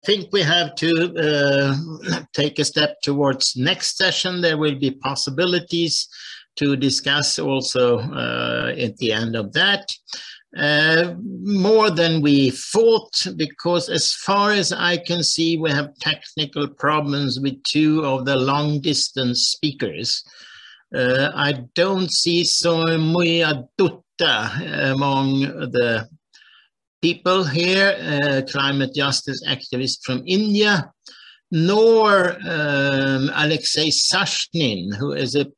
think we have to take a step towards next session. There will be possibilities to discuss also at the end of that. More than we thought, because as far as I can see, we have technical problems with two of the long distance speakers. I don't see so much Detta among the people here, climate justice activist from India, nor Alexei Sashnin, who is a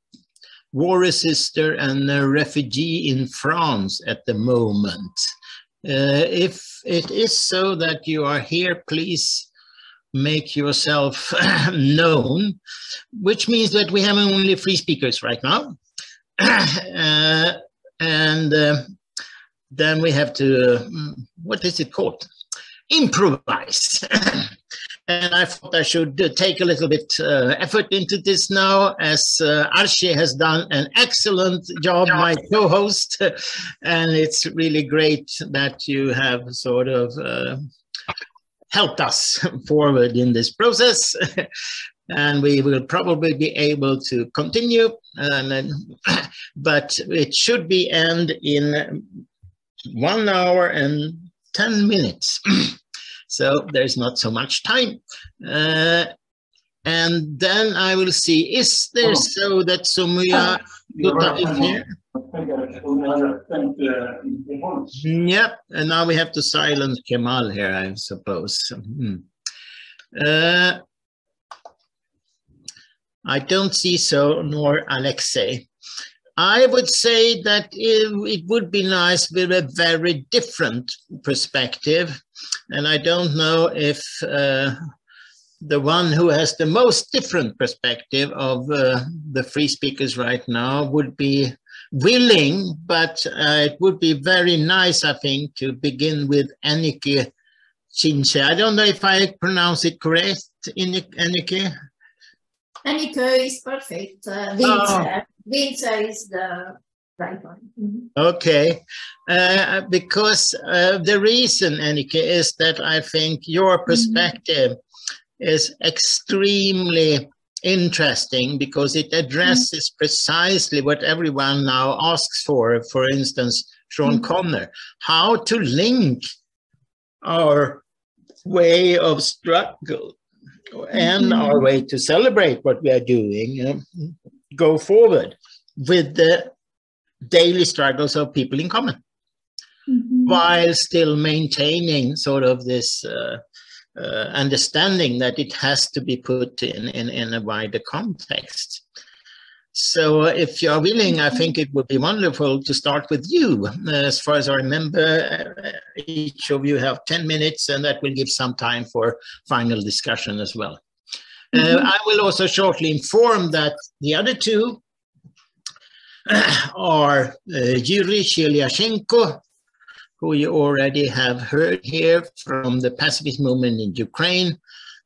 war resister and a refugee in France at the moment. If it is so that you are here, please make yourself known, which means that we have only 3 speakers right now. Then we have to, what is it called? Improvise. And I thought I should take a little bit effort into this now, as Archie has done an excellent job, my co-host, and it's really great that you have sort of helped us forward in this process. And we will probably be able to continue, but it should be end in 1 hour and 10 minutes. So there's not so much time. And then I will see, is there so that Sumuya Dutta is here? Yep, and now we have to silence Kemal here, I suppose. I don't see so, nor Alexei. I would say that it would be nice with a very different perspective. And I don't know if the one who has the most different perspective of the 3 speakers right now would be willing, but it would be very nice, I think, to begin with Anike Chinche. I don't know if I pronounce it correct, Anike? Anike is perfect. Vince is the right one. Okay, because the reason, Anike, is that I think your perspective is extremely interesting, because it addresses precisely what everyone now asks for instance, Sean Connor, how to link our way of struggle and our way to celebrate what we are doing, go forward with the daily struggles of people in common, while still maintaining sort of this understanding that it has to be put in a wider context. So if you're willing, I think it would be wonderful to start with you. As far as I remember, each of you have 10 minutes, and that will give some time for final discussion as well. I will also shortly inform that the other 2 are Yuri Chelyashenko, who you already have heard here from the pacifist movement in Ukraine,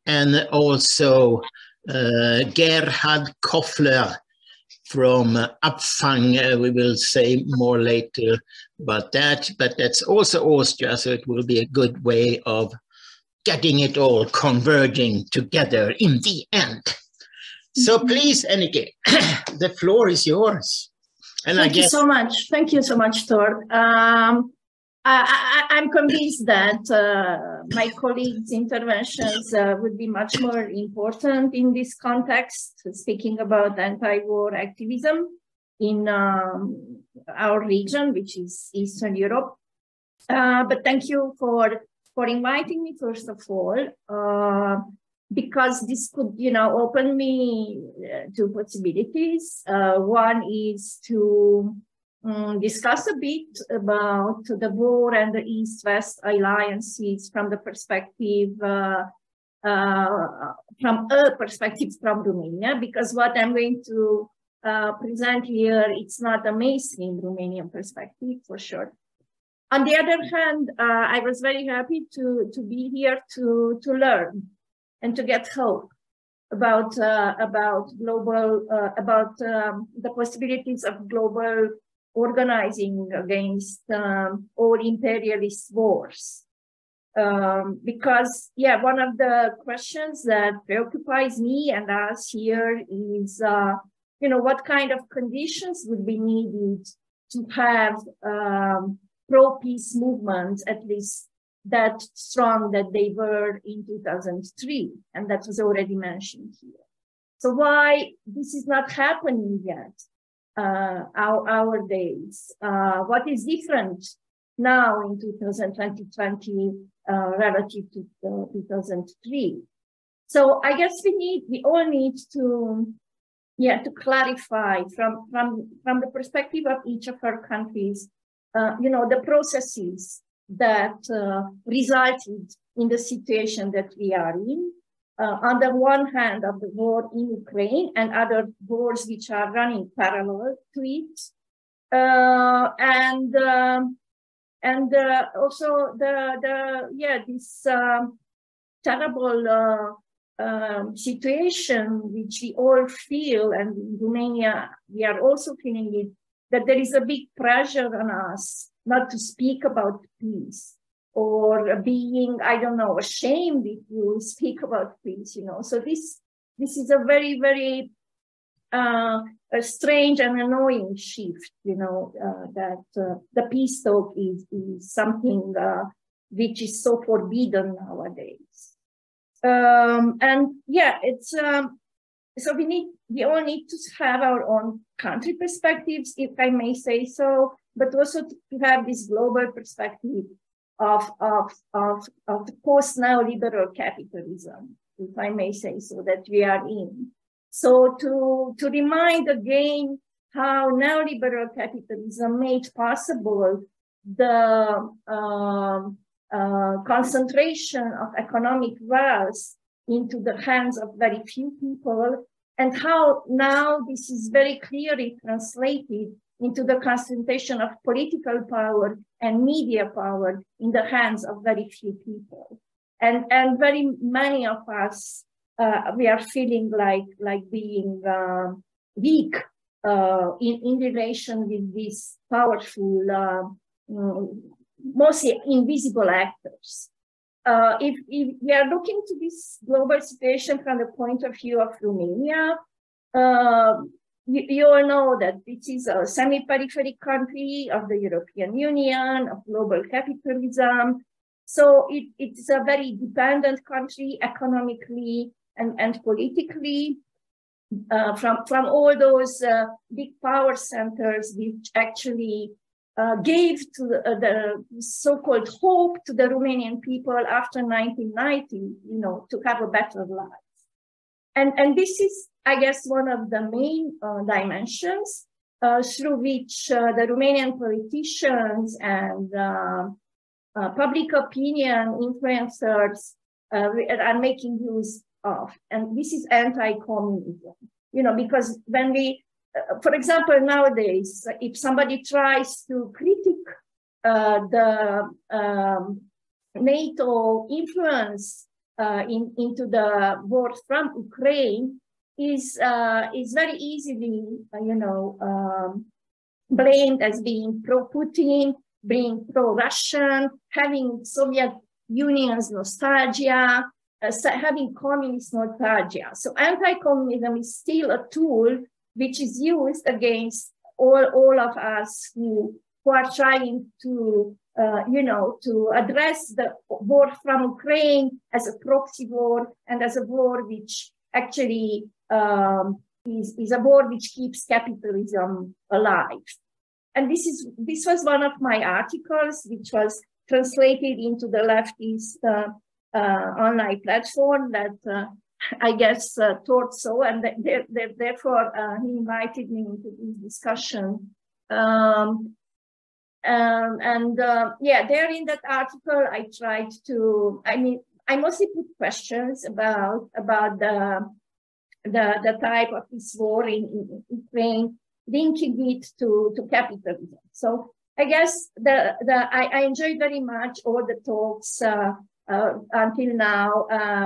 and also Gerhard Koffler from Abfang. We will say more later about that, but that's also Austria, so it will be a good way of getting it all converging together in the end. So please, Anike, the floor is yours. And Thank you so much. Thank you so much, Thor. I'm convinced that my colleagues' interventions would be much more important in this context, speaking about anti-war activism in our region, which is Eastern Europe. But thank you for inviting me, first of all, because this could, open me to possibilities. One is to discuss a bit about the war and the East-West alliances from the perspective, from Romania, because what I'm going to present here, it's not a mainstream Romanian perspective, for sure. On the other hand, I was very happy to be here to learn and to get hope about global, the possibilities of global organizing against all imperialist wars. Because, yeah, one of the questions that preoccupies me and us here is, what kind of conditions would be needed to have pro-peace movements, at least that strong that they were in 2003, and that was already mentioned here. So why this is not happening yet, our days? What is different now in 2020 relative to 2003? So I guess we all need to clarify from the perspective of each of our countries, the processes that resulted in the situation that we are in. On the one hand, of the war in Ukraine and other wars which are running parallel to it, and also this terrible situation which we all feel, and in Romania we are also feeling it, that there is a big pressure on us not to speak about peace, or being, ashamed if you speak about peace, So this is a very, very a strange and annoying shift, that the peace talk is something which is so forbidden nowadays. It's so we all need to have our own country perspectives, if I may say so, but also to have this global perspective of the post-neoliberal capitalism, if I may say so, that we are in. So to remind again how neoliberal capitalism made possible the concentration of economic wealth into the hands of very few people, and how now this is very clearly translated into the concentration of political power and media power in the hands of very few people. And very many of us, we are feeling like being weak in relation with these powerful, mostly invisible actors. If we are looking to this global situation from the point of view of Romania, you all know that it is a semi-peripheral country of the European Union, of global capitalism. So it's a very dependent country economically and politically from all those big power centers which actually gave to the so-called hope to the Romanian people after 1990, to have a better life. And this is, I guess, one of the main dimensions through which the Romanian politicians and public opinion influencers are making use of. And this is anti-communism, because when we, for example, nowadays, if somebody tries to critique the NATO influence into the war from Ukraine, is very easily, blamed as being pro-Putin, being pro-Russian, having Soviet Union's nostalgia, having communist nostalgia. So anti-communism is still a tool which is used against all of us who are trying to, to address the war from Ukraine as a proxy war and as a war which actually is a war which keeps capitalism alive. And this was one of my articles, which was translated into the leftist online platform that I guess thought so, and therefore he invited me into this discussion. There in that article, I tried to, I mostly put questions about the type of this war in Ukraine, linking it to capitalism. So I guess I enjoyed very much all the talks until now,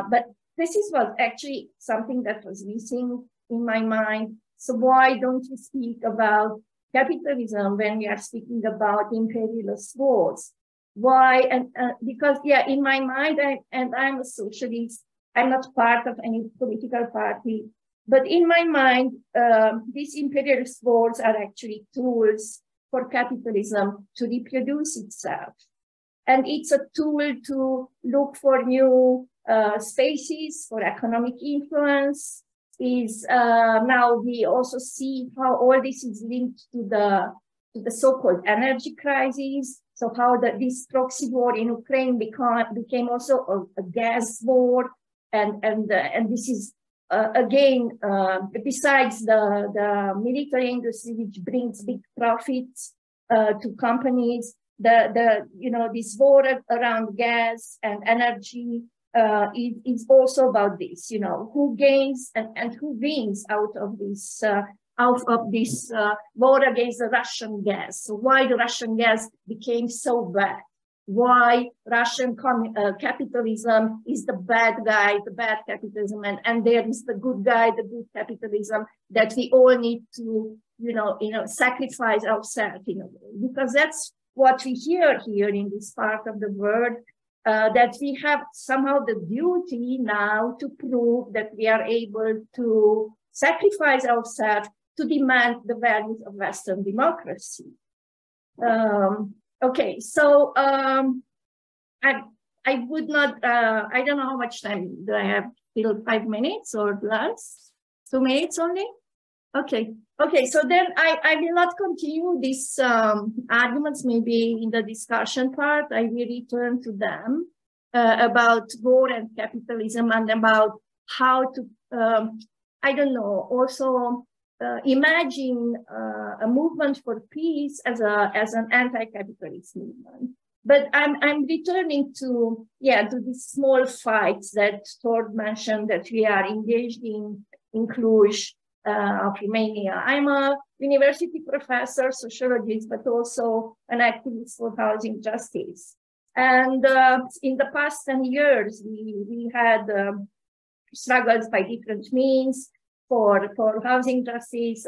but this was actually something that was missing in my mind. So why don't we speak about capitalism when we are speaking about imperialist wars? Why? And because, yeah, in my mind, I'm a socialist. I'm not part of any political party. But in my mind, these imperialist wars are actually tools for capitalism to reproduce itself. And it's a tool to look for new spaces for economic influence. Now we also see how all this is linked to the so-called energy crisis. So how this proxy war in Ukraine became also a gas war. And this is, again, besides the military industry, which brings big profits to companies, this war around gas and energy is also about this, who gains and who wins out of this war against the Russian gas. So why the Russian gas became so bad? Why Russian capitalism is the bad guy, the bad capitalism, and there is the good guy, the good capitalism that we all need to, sacrifice ourselves in a way, because that's what we hear here in this part of the world, that we have somehow the duty now to prove that we are able to sacrifice ourselves to demand the values of Western democracy. Okay, so I would not, I don't know how much time do I have, still 5 minutes or less? 2 minutes only? Okay, so then I will not continue these arguments, maybe in the discussion part. I will return to them about war and capitalism and about how to, I don't know, also imagine a movement for peace as an anti-capitalist movement. But I'm returning to these small fights that Tord mentioned that we are engaged in Cluj of Romania. I'm a university professor, sociologist, but also an activist for housing justice. And in the past 10 years, we had struggles by different means for housing justice,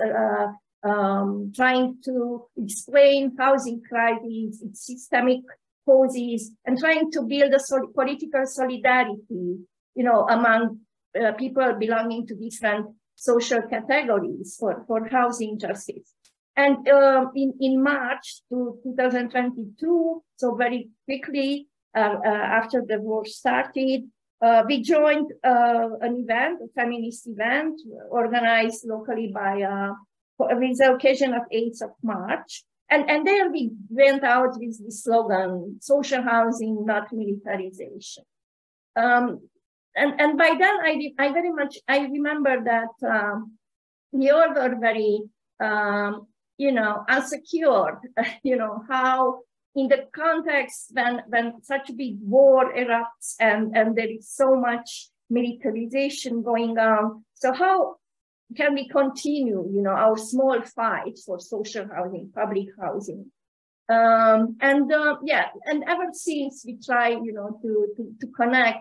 trying to explain housing crises, its systemic causes, and trying to build a political solidarity, among people belonging to different social categories for housing justice. And in March 2022, so very quickly after the war started, we joined an event, a feminist event, organized locally with the occasion of 8th of March. And there we went out with the slogan, social housing, not militarization. And by then, I remember that we all were very, unsecured, how in the context when such a big war erupts and there is so much militarization going on. So how can we continue, our small fight for social housing, public housing? And ever since we try, to connect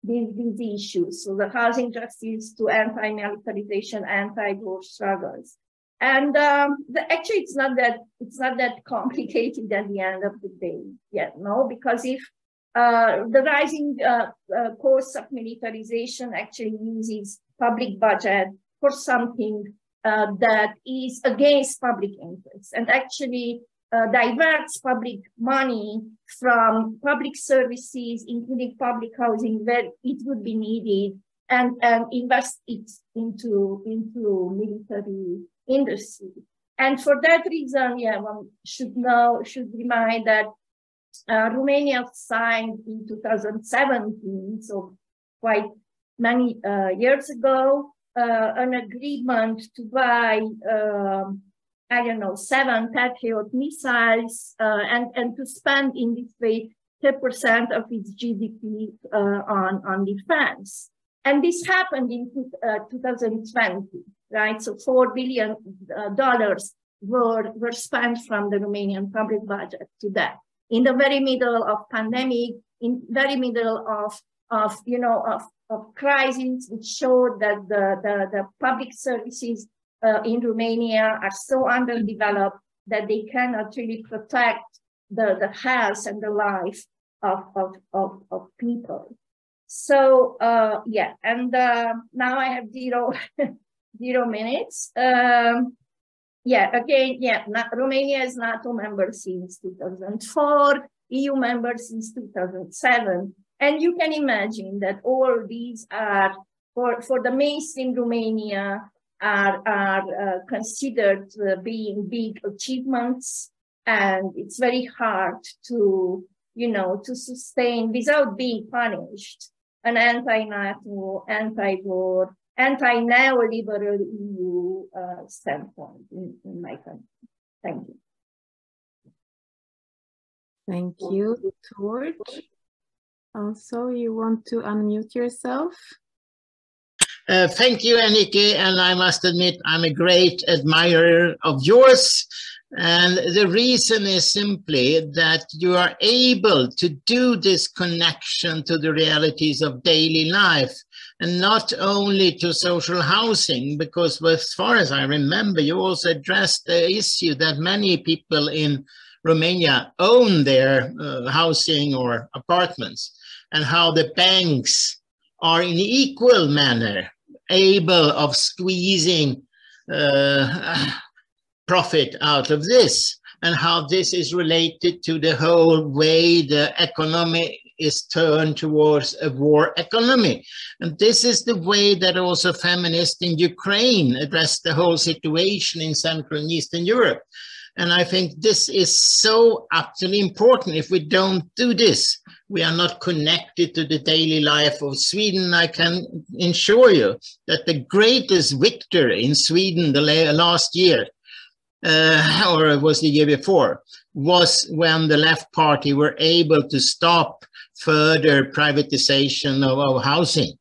these issues, so the housing justice to anti-militarization, anti-war struggles. And actually, it's not that complicated at the end of the day yet, no? Because if the rising cost of militarization actually uses public budget for something that is against public interest and actually diverts public money from public services, including public housing, where it would be needed, and invest it into military industry. And for that reason, one should remind that Romania signed in 2017, so quite many years ago, an agreement to buy 7 Patriot missiles and to spend in this way 10% of its GDP on defense. And this happened in 2020, right? So $4 billion were spent from the Romanian public budget to that. In the very middle of pandemic, in very middle of crises, which showed that the public services in Romania are so underdeveloped that they cannot really protect the health and the life of people. So yeah, and now I have 0 minutes. Yeah, again, yeah, Romania is NATO member since 2004, EU member since 2007. And you can imagine that all these are, for the mainstream Romania, are considered being big achievements. And it's very hard to, to sustain without being punished an anti-NATO, anti-war, anti-neoliberal EU standpoint in my country. Thank you. Thank you, Torch. Also, you want to unmute yourself? Thank you, Annika, and I must admit I'm a great admirer of yours. And the reason is simply that you are able to do this connection to the realities of daily life, and not only to social housing, because as far as I remember, you also addressed the issue that many people in Romania own their housing or apartments, and how the banks are in equal manner able of squeezing profit out of this, and how this is related to the whole way the economy is turned towards a war economy. And this is the way that also feminists in Ukraine address the whole situation in Central and Eastern Europe. And I think this is so utterly important. If we don't do this, we are not connected to the daily life of Sweden. I can assure you that the greatest victor in Sweden the last year, or it was the year before, was when the left party were able to stop further privatization of housing.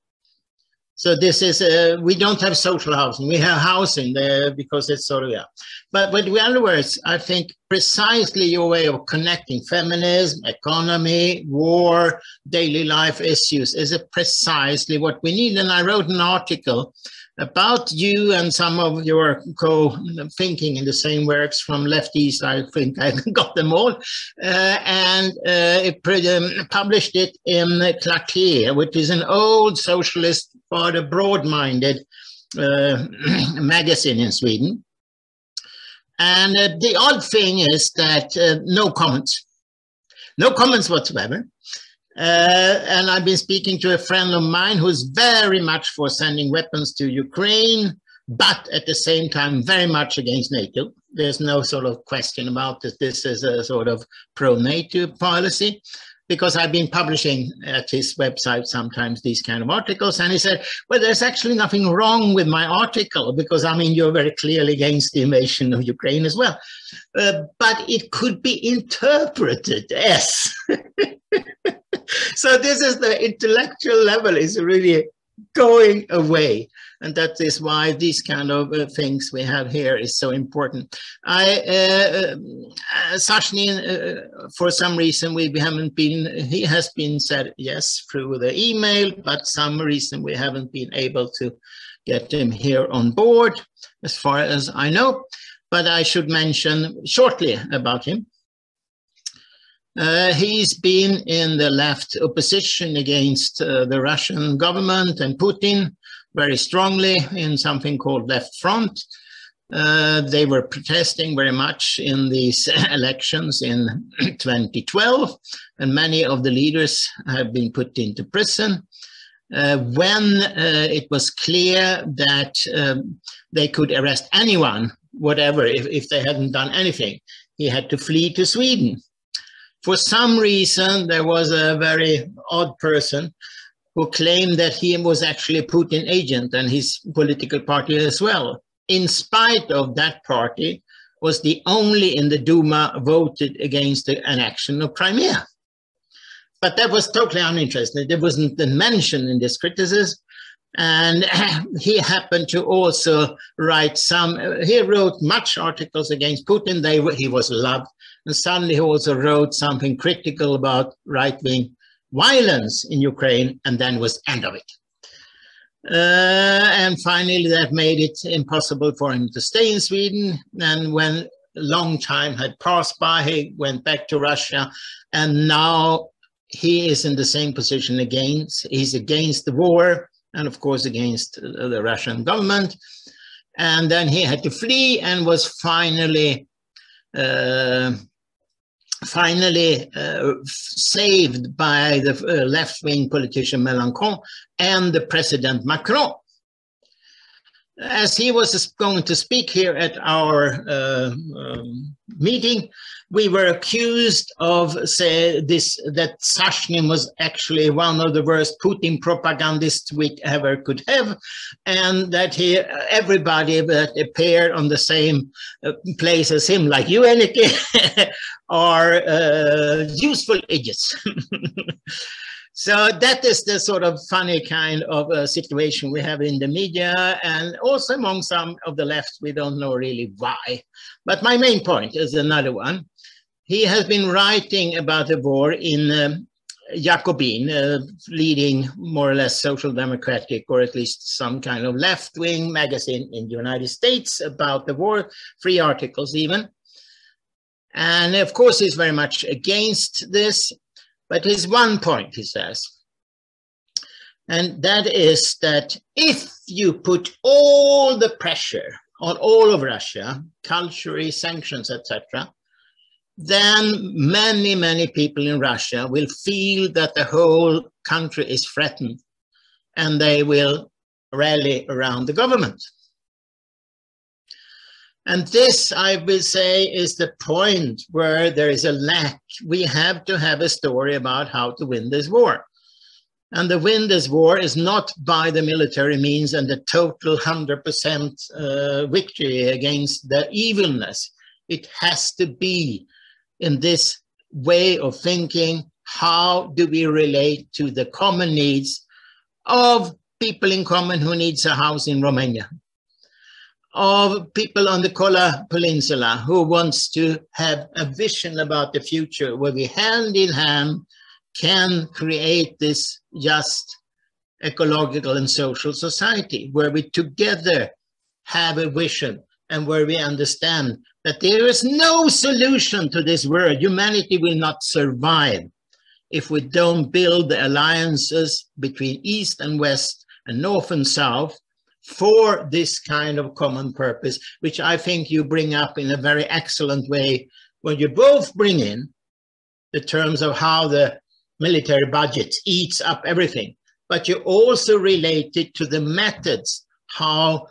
So this is, we don't have social housing, we have housing there because it's sort of, yeah. But in other words, I think precisely your way of connecting feminism, economy, war, daily life issues is precisely what we need. And I wrote an article about you and some of your co-thinking in the same works from lefties. I think I got them all, and published it in Claquet, which is an old socialist, rather broad-minded magazine in Sweden. And the odd thing is that no comments whatsoever. And I've been speaking to a friend of mine who's very much for sending weapons to Ukraine, but at the same time very much against NATO. There's no sort of question about that. This is a sort of pro-NATO policy, because I've been publishing at his website sometimes these kind of articles. And he said, well, there's actually nothing wrong with my article, because I mean, you're very clearly against the invasion of Ukraine as well. But it could be interpreted as. So this is the intellectual level is really going away. And that is why these kind of things we have here is so important. Sashnin, for some reason he has been said yes through the email, but some reason we haven't been able to get him here on board, as far as I know. But I should mention shortly about him. He's been in the left opposition against the Russian government and Putin very strongly in something called Left Front. They were protesting very much in these elections in 2012, and many of the leaders have been put into prison. When it was clear that they could arrest anyone, whatever, if they hadn't done anything, he had to flee to Sweden. For some reason, there was a very odd person who claimed that he was actually a Putin agent, and his political party as well. In spite of that party, was the only in the Duma voted against the annexion of Crimea. But that was totally uninteresting. It wasn't mentioned in this criticism. And he happened to also write he wrote much articles against Putin. He was loved. And suddenly he also wrote something critical about right-wing violence in Ukraine, and then was end of it. And finally, that made it impossible for him to stay in Sweden. And when long time had passed by. He went back to Russia, and now he is in the same position again. He's against the war, and of course against the Russian government. And then he had to flee and was finally saved by the left-wing politician Mélenchon and the President Macron. As he was going to speak here at our meeting, we were accused of that Sashnin was actually one of the worst Putin propagandists we ever could have, and that everybody that appeared on the same place as him, like you, Enrique, are useful idiots. So that is the sort of funny kind of situation we have in the media, and also among some of the left, we don't know really why. But my main point is another one. He has been writing about the war in Jacobin, leading more or less social democratic, or at least some kind of left-wing magazine in the United States about the war, free articles even. And of course, he's very much against this. But there's one point, he says, and that is that if you put all the pressure on all of Russia, culturally, sanctions, etc., then many, many people in Russia will feel that the whole country is threatened, and they will rally around the government. And this, I will say, is the point where there is a lack. We have to have a story about how to win this war. And to win this war is not by the military means and the total 100% victory against the evilness. It has to be in this way of thinking, how do we relate to the common needs of people in common who needs a house in Romania, of people on the Kola Peninsula who wants to have a vision about the future where we hand in hand can create this just ecological and social society where we together have a vision and where we understand that there is no solution to this world. Humanity will not survive if we don't build the alliances between East and West and North and South for this kind of common purpose, which I think you bring up in a very excellent way when you both bring in the terms of how the military budget eats up everything, but you also relate it to the methods, how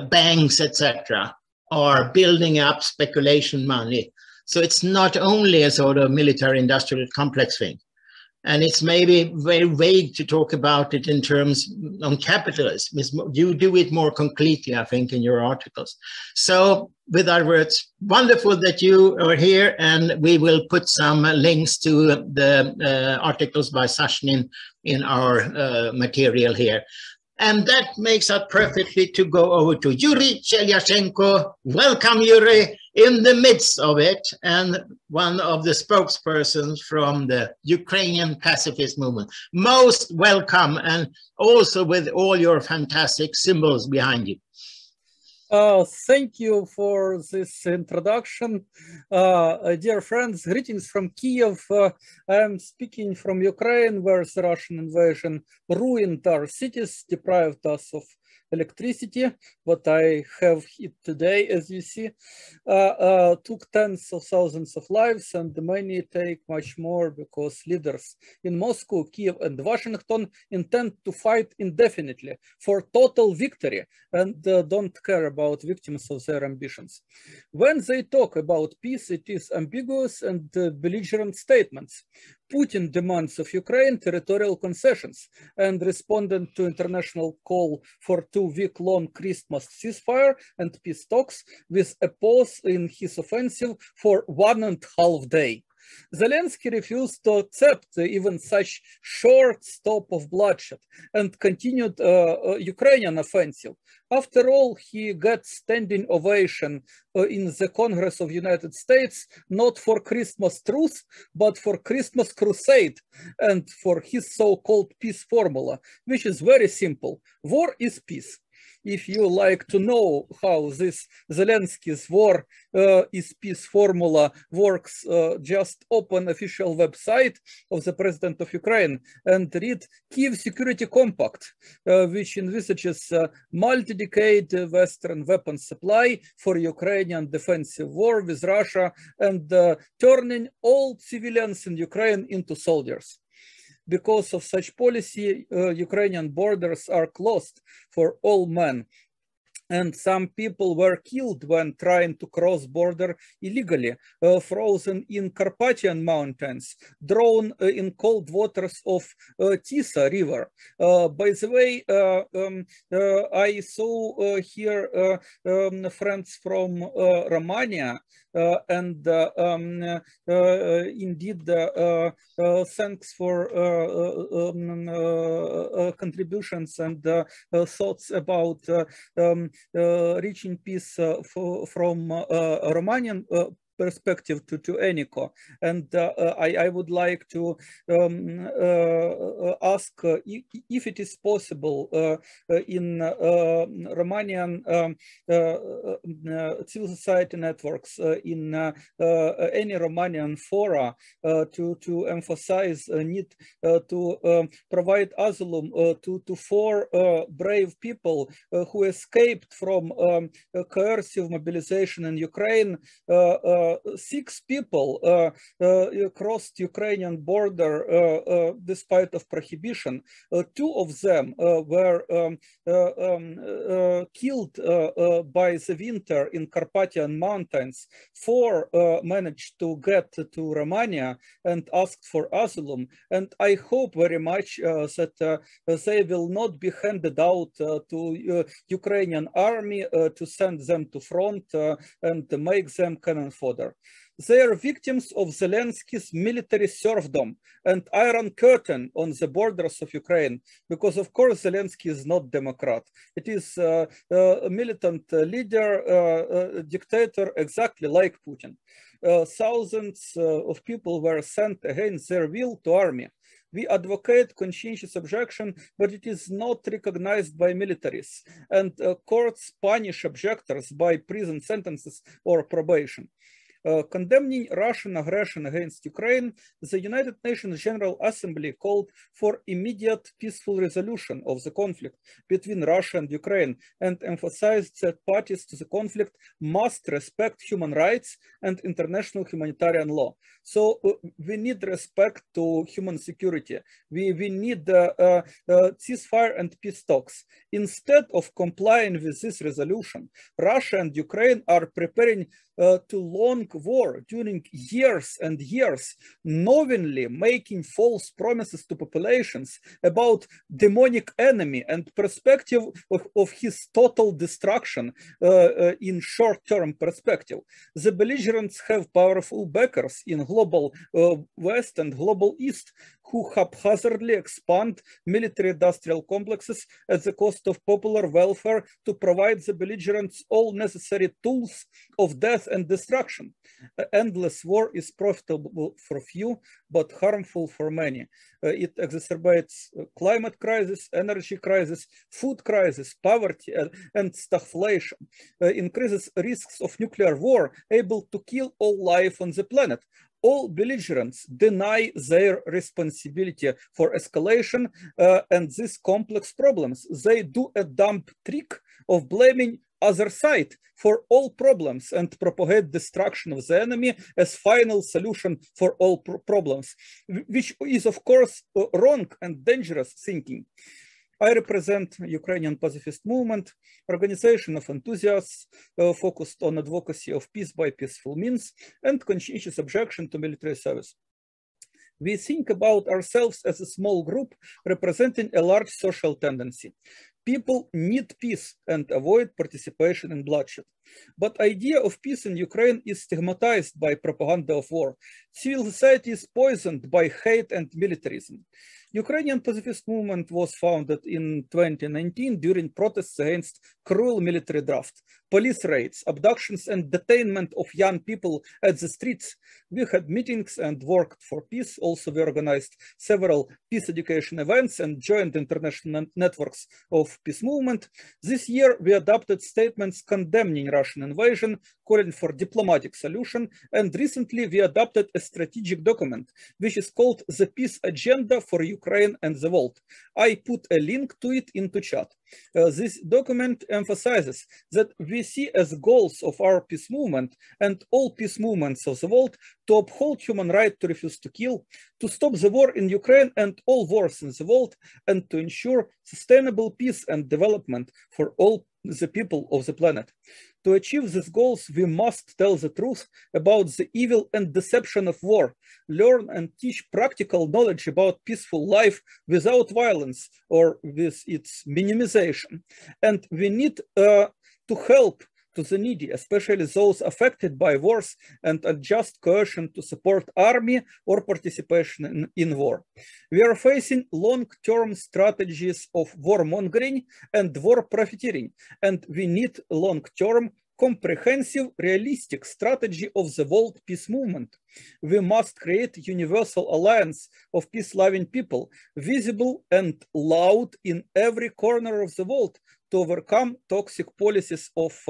banks, etc., are building up speculation money. So it's not only a sort of military-industrial complex thing. And it's maybe very vague to talk about it in terms on capitalism. You do it more concretely, I think, in your articles. So with other words, wonderful that you are here, and we will put some links to the articles by Sashnin in our material here. And that makes us perfectly to go over to Yuri Chelyashenko. Welcome, Yuri, in the midst of it, and one of the spokespersons from the Ukrainian pacifist movement. Most welcome, and also with all your fantastic symbols behind you. Thank you for this introduction. Dear friends, greetings from Kiev. I'm speaking from Ukraine, where the Russian invasion ruined our cities, deprived us of electricity. What I have it today, as you see, took tens of thousands of lives, and many take much more because leaders in Moscow, Kiev, and Washington intend to fight indefinitely for total victory and don't care about victims of their ambitions. When they talk about peace, it is ambiguous and belligerent statements. Putin demands of Ukraine territorial concessions and responded to international call for 2-week-long Christmas ceasefire and peace talks with a pause in his offensive for 1.5 days. Zelensky refused to accept even such short stop of bloodshed and continued Ukrainian offensive. After all, he got standing ovation in the Congress of the United States, not for Christmas truce, but for Christmas crusade and for his so-called peace formula, which is very simple. War is peace. If you like to know how this Zelensky's war is peace formula works, just open official website of the President of Ukraine and read Kyiv Security Compact, which envisages multi-decade Western weapons supply for Ukrainian defensive war with Russia and turning all civilians in Ukraine into soldiers. Because of such policy, Ukrainian borders are closed for all men. And some people were killed when trying to cross border illegally, frozen in Carpathian mountains, drowned in cold waters of Tisa river. By the way, I saw here friends from Romania, and indeed, thanks for contributions and thoughts about reaching peace from Romanian perspective to Eniko. And I would like to ask if it is possible in Romanian civil society networks, in any Romanian fora, to emphasize a need to provide asylum to 4 brave people who escaped from coercive mobilization in Ukraine. 6 people crossed Ukrainian border despite of prohibition. 2 of them were killed by the winter in Carpathian mountains. 4 managed to get to Romania and asked for asylum. And I hope very much that they will not be handed out to Ukrainian army to send them to front and make them cannon fodder. They are victims of Zelensky's military serfdom and Iron Curtain on the borders of Ukraine, because of course Zelensky is not Democrat. It is a militant leader, dictator, exactly like Putin. Thousands of people were sent against their will to army. We advocate conscientious objection, but it is not recognized by militaries, and courts punish objectors by prison sentences or probation. Condemning Russian aggression against Ukraine, the United Nations General Assembly called for immediate peaceful resolution of the conflict between Russia and Ukraine and emphasized that parties to the conflict must respect human rights and international humanitarian law. So we need respect to human security. We need ceasefire and peace talks. Instead of complying with this resolution, Russia and Ukraine are preparing to long war during years and years, knowingly making false promises to populations about demonic enemy and perspective of his total destruction in short-term perspective. The belligerents have powerful backers in global West and global East, who haphazardly expand military-industrial complexes at the cost of popular welfare to provide the belligerents all necessary tools of death and destruction. Endless war is profitable for few, but harmful for many. It exacerbates climate crisis, energy crisis, food crisis, poverty, and stagflation. Increases risks of nuclear war, able to kill all life on the planet. All belligerents deny their responsibility for escalation and these complex problems. They do a dumb trick of blaming other side for all problems and propagate destruction of the enemy as final solution for all problems, which is of course wrong and dangerous thinking. I represent Ukrainian pacifist movement, organization of enthusiasts focused on advocacy of peace by peaceful means and conscientious objection to military service. We think about ourselves as a small group representing a large social tendency. People need peace and avoid participation in bloodshed. But the idea of peace in Ukraine is stigmatized by propaganda of war. Civil society is poisoned by hate and militarism. Ukrainian pacifist movement was founded in 2019 during protests against cruel military draft, police raids, abductions, and detainment of young people at the streets. We had meetings and worked for peace. Also, we organized several peace education events and joined international networks of peace movement. This year, we adopted statements condemning Russian invasion, calling for diplomatic solution, and recently we adopted a strategic document, which is called the Peace Agenda for Ukraine and the World. I put a link to it into chat. This document emphasizes that we see as goals of our peace movement and all peace movements of the world to uphold human right to refuse to kill, to stop the war in Ukraine and all wars in the world, and to ensure sustainable peace and development for all the people of the planet. To achieve these goals, we must tell the truth about the evil and deception of war, learn and teach practical knowledge about peaceful life without violence or with its minimization. And we need to help to the needy, especially those affected by wars, and adjust coercion to support army or participation in war. We are facing long-term strategies of warmongering and war profiteering, and we need long-term comprehensive, realistic strategy of the world peace movement. We must create universal alliance of peace-loving people, visible and loud in every corner of the world, to overcome toxic policies of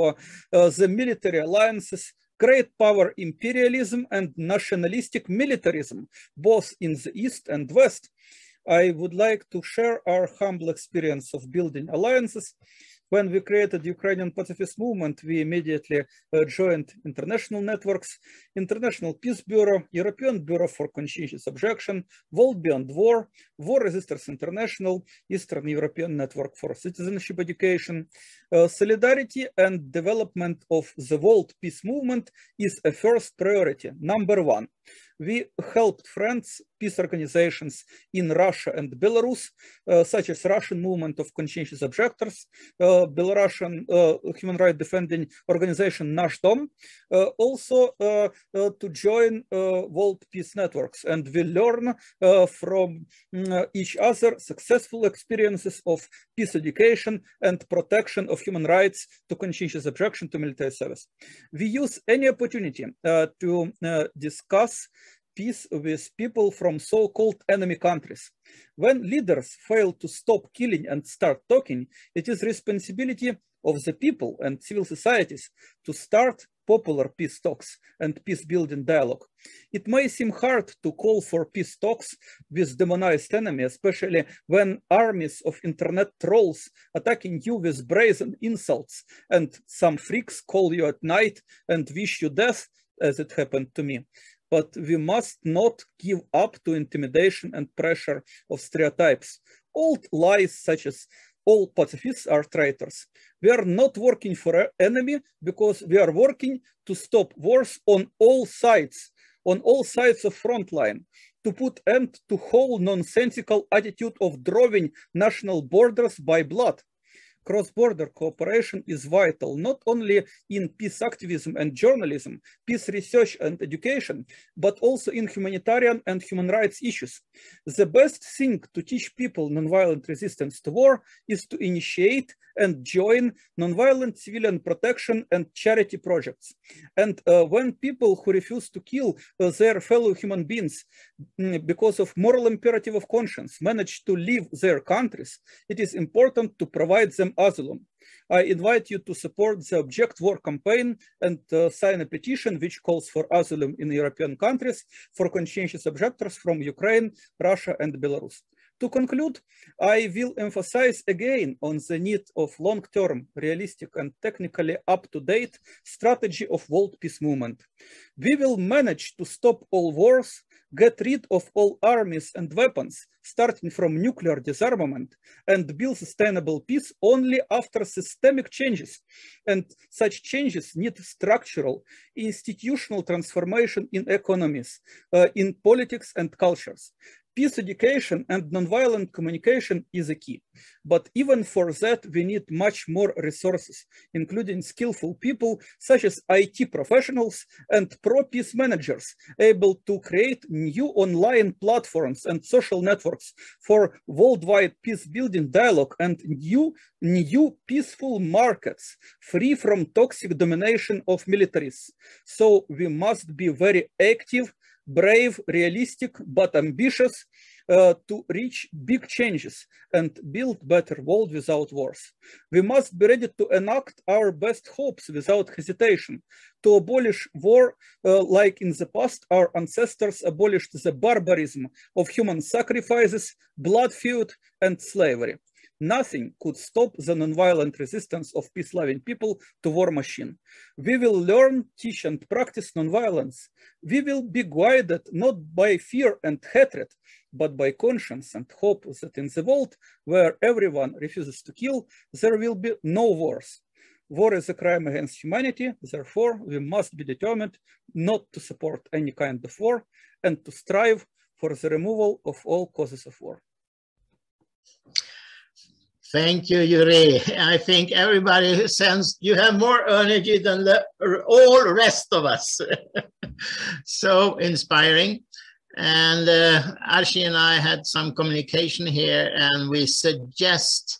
the military alliances, great power imperialism and nationalistic militarism, both in the East and West. I would like to share our humble experience of building alliances. When we created the Ukrainian pacifist movement, we immediately joined international networks, International Peace Bureau, European Bureau for Conscientious Objection, World Beyond War, War Resisters International, Eastern European Network for Citizenship Education. Solidarity and development of the world peace movement is a first priority, number one. We helped friends, peace organizations in Russia and Belarus, such as Russian Movement of Conscientious Objectors, Belarusian human rights defending organization Nash Dom, also to join world peace networks. And we learn from each other successful experiences of peace education and protection of human rights to conscientious objection to military service. We use any opportunity to discuss peace with people from so-called enemy countries. When leaders fail to stop killing and start talking, it is responsibility of the people and civil societies to start popular peace talks and peace-building dialogue. It may seem hard to call for peace talks with demonized enemy, especially when armies of internet trolls attacking you with brazen insults and some freaks call you at night and wish you death, as it happened to me. But we must not give up to intimidation and pressure of stereotypes. Old lies such as all pacifists are traitors. We are not working for an enemy because we are working to stop wars on all sides of front line, to put end to whole nonsensical attitude of drawing national borders by blood. Cross-border cooperation is vital, not only in peace activism and journalism, peace research and education, but also in humanitarian and human rights issues. The best thing to teach people nonviolent resistance to war is to initiate and join nonviolent civilian protection and charity projects. And when people who refuse to kill their fellow human beings because of moral imperative of conscience manage to leave their countries, it is important to provide them asylum. I invite you to support the Object War campaign and sign a petition which calls for asylum in European countries for conscientious objectors from Ukraine, Russia, and Belarus. To conclude, I will emphasize again on the need of long-term, realistic, and technically up-to-date strategy of world peace movement. We will manage to stop all wars, get rid of all armies and weapons, starting from nuclear disarmament, and build sustainable peace only after systemic changes. And such changes need structural, institutional transformation in economies, in politics and cultures. Peace education and nonviolent communication is a key, but even for that we need much more resources, including skillful people such as IT professionals and pro-peace managers able to create new online platforms and social networks for worldwide peace-building dialogue and new peaceful markets free from toxic domination of militaries. So we must be very active, brave, realistic, but ambitious, to reach big changes and build better world without wars. We must be ready to enact our best hopes without hesitation, to abolish war like in the past our ancestors abolished the barbarism of human sacrifices, blood feud, and slavery. Nothing could stop the nonviolent resistance of peace-loving people to war machine. We will learn, teach, and practice nonviolence. We will be guided not by fear and hatred, but by conscience and hope that in the world where everyone refuses to kill, there will be no wars. War is a crime against humanity, therefore we must be determined not to support any kind of war and to strive for the removal of all causes of war. Thank you, Yuri. I think everybody sensed you have more energy than all rest of us. So inspiring. And Archie and I had some communication here, and we suggest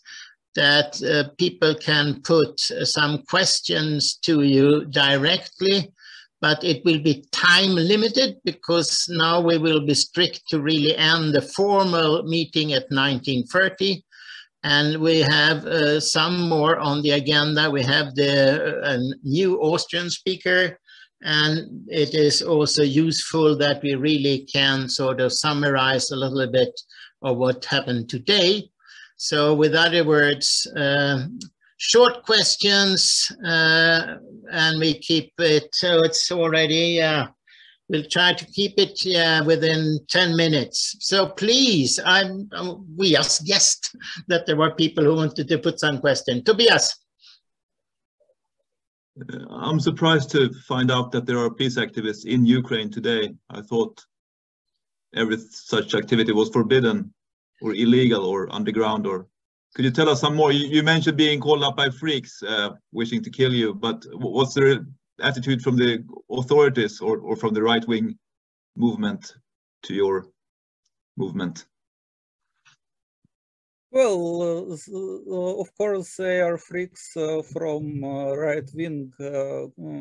that people can put some questions to you directly, but it will be time limited because now we will be strict to really end the formal meeting at 19:30. And we have some more on the agenda. We have the new Austrian speaker, and it is also useful that we really can sort of summarize a little bit of what happened today. So with other words, short questions, and we keep it, so it's already, we'll try to keep it within 10 minutes. So please, we just guessed that there were people who wanted to put some question. Tobias. I'm surprised to find out that there are peace activists in Ukraine today. I thought every such activity was forbidden or illegal or underground. Or could you tell us some more? You mentioned being called up by freaks wishing to kill you, but what's the attitude from the authorities or from the right-wing movement to your movement? Well, of course, they are freaks from right-wing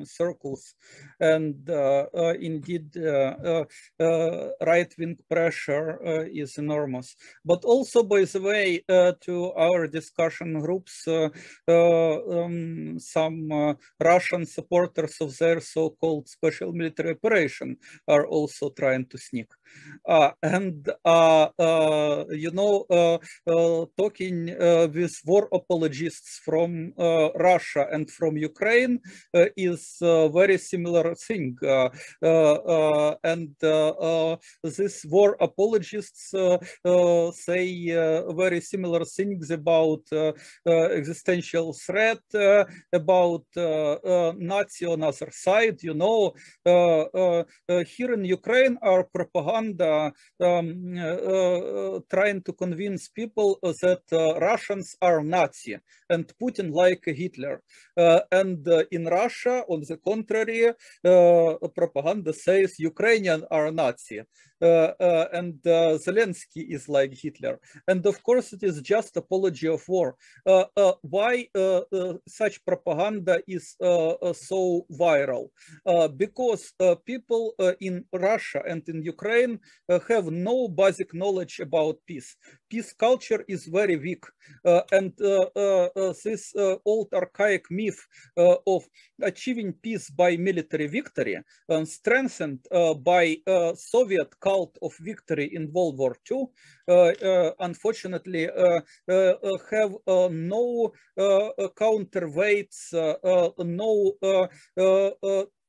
circles, and indeed, right-wing pressure is enormous. But also, by the way, to our discussion groups, some Russian supporters of their so-called special military operation are also trying to sneak. You know, talking with war apologists from Russia and from Ukraine is a very similar thing. These war apologists say very similar things about existential threat, about Nazi on other side. You know, here in Ukraine, our propaganda trying to convince people that Russians are Nazi and Putin like Hitler. And in Russia, on the contrary, propaganda says Ukrainians are Nazi. And Zelensky is like Hitler. And of course, it is just apology of war. Why such propaganda is so viral? Because people in Russia and in Ukraine have no basic knowledge about peace. Peace culture is very weak. And this old archaic myth of achieving peace by military victory, strengthened by Soviet cult of victory in World War II, unfortunately have no counterweights, no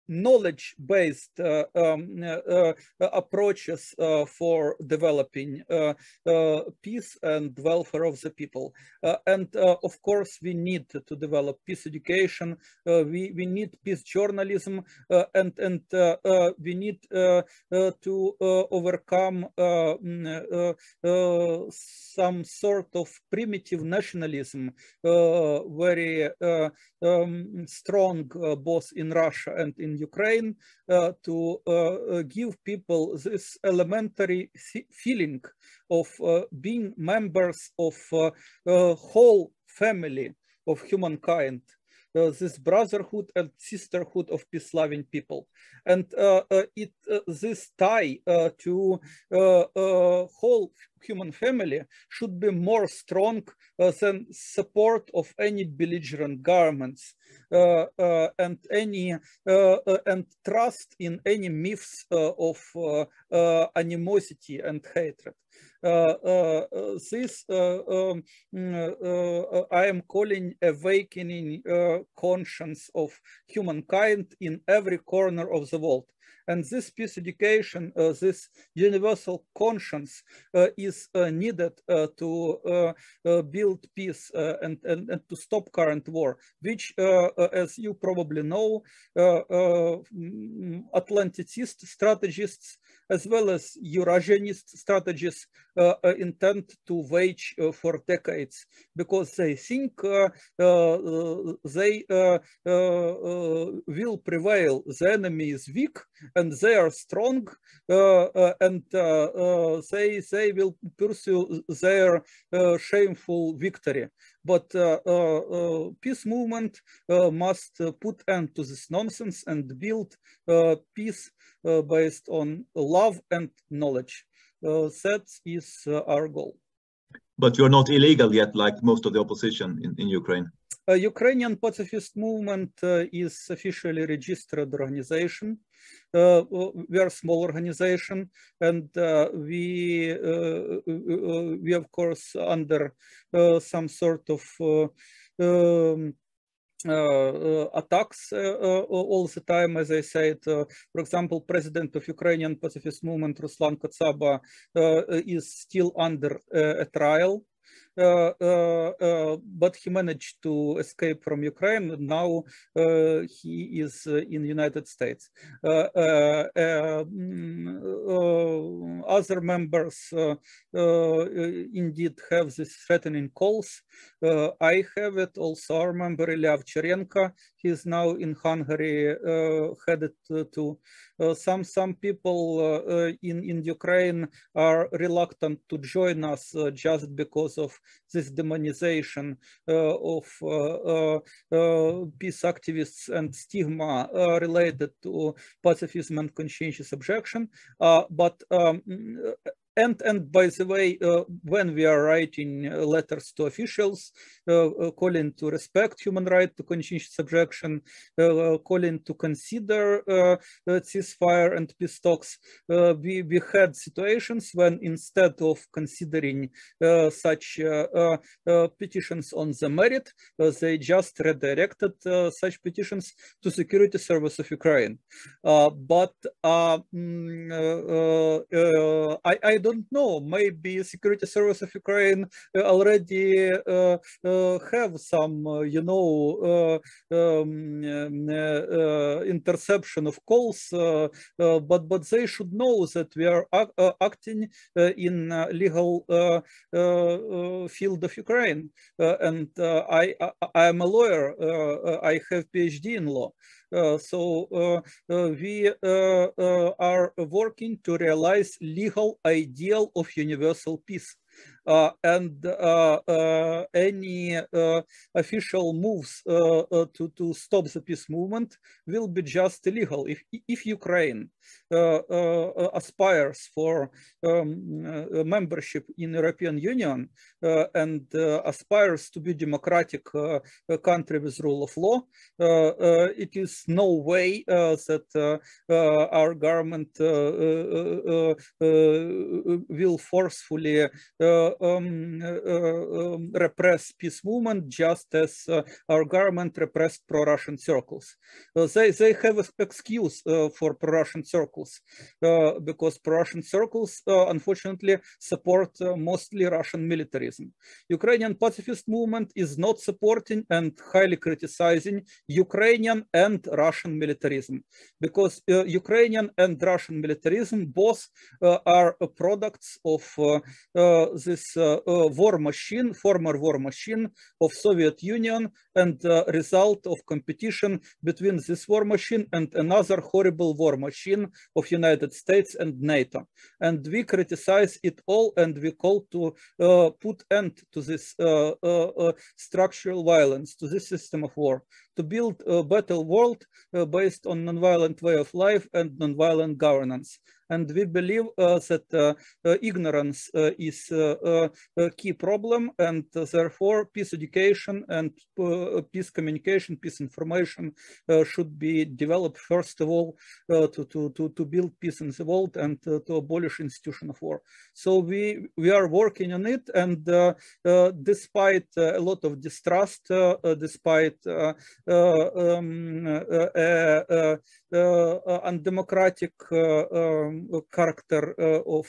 knowledge-based approaches for developing peace and welfare of the people. And of course, we need to develop peace education. We need peace journalism, and we need to overcome some sort of primitive nationalism, very strong both in Russia and in Ukraine, to give people this elementary feeling of being members of a whole family of humankind. this brotherhood and sisterhood of peace-loving people. And this tie to whole human family should be more strong than support of any belligerent governments and trust in any myths of animosity and hatred. This I am calling awakening conscience of humankind in every corner of the world. And this peace education, this universal conscience is needed to build peace and to stop current war, which, as you probably know, Atlanticist strategists as well as Eurasianist strategists intend to wage for decades, because they think they will prevail. The enemy is weak and they are strong, and they will pursue their shameful victory. But peace movement must put end to this nonsense and build peace based on love and knowledge. That is our goal. But you're not illegal yet, like most of the opposition in Ukraine. Ukrainian pacifist movement is officially registered organization. We are a small organization, and we of course under some sort of attacks all the time. As I said, for example, president of Ukrainian pacifist movement Ruslan Kotsaba is still under a trial. But he managed to escape from Ukraine. Now he is in the United States. Other members indeed have these threatening calls. I have it also. Our member Ilya Ovcharenko, he is now in Hungary, headed to some people in Ukraine are reluctant to join us just because of this demonization of peace activists and stigma related to pacifism and conscientious objection. And by the way, when we are writing letters to officials, calling to respect human right to conscientious objection, calling to consider ceasefire and peace talks, we had situations when instead of considering such petitions on the merit, they just redirected such petitions to Security Service of Ukraine. But I don't know, maybe Security Service of Ukraine already have some, interception of calls, but they should know that we are acting in legal field of Ukraine. And I am a lawyer, I have PhD in law. So we are working to realize legal ideal of universal peace. And any official moves to stop the peace movement will be just illegal. If Ukraine aspires for membership in European Union and aspires to be democratic country with rule of law, it is no way that our government will forcefully repress peace movement, just as our government repressed pro-Russian circles. They have an excuse for pro-Russian circles because pro-Russian circles unfortunately support mostly Russian militarism. Ukrainian pacifist movement is not supporting and highly criticizing Ukrainian and Russian militarism, because Ukrainian and Russian militarism both are products of this this war machine, former war machine of Soviet Union, and result of competition between this war machine and another horrible war machine of United States and NATO. And we criticize it all, and we call to put end to this structural violence, to this system of war, to build a better world based on nonviolent way of life and nonviolent governance. And we believe that ignorance is a key problem, and therefore peace education and peace communication, peace information should be developed first of all to build peace in the world and to abolish institution of war. So we are working on it, and despite a lot of distrust, despite undemocratic character of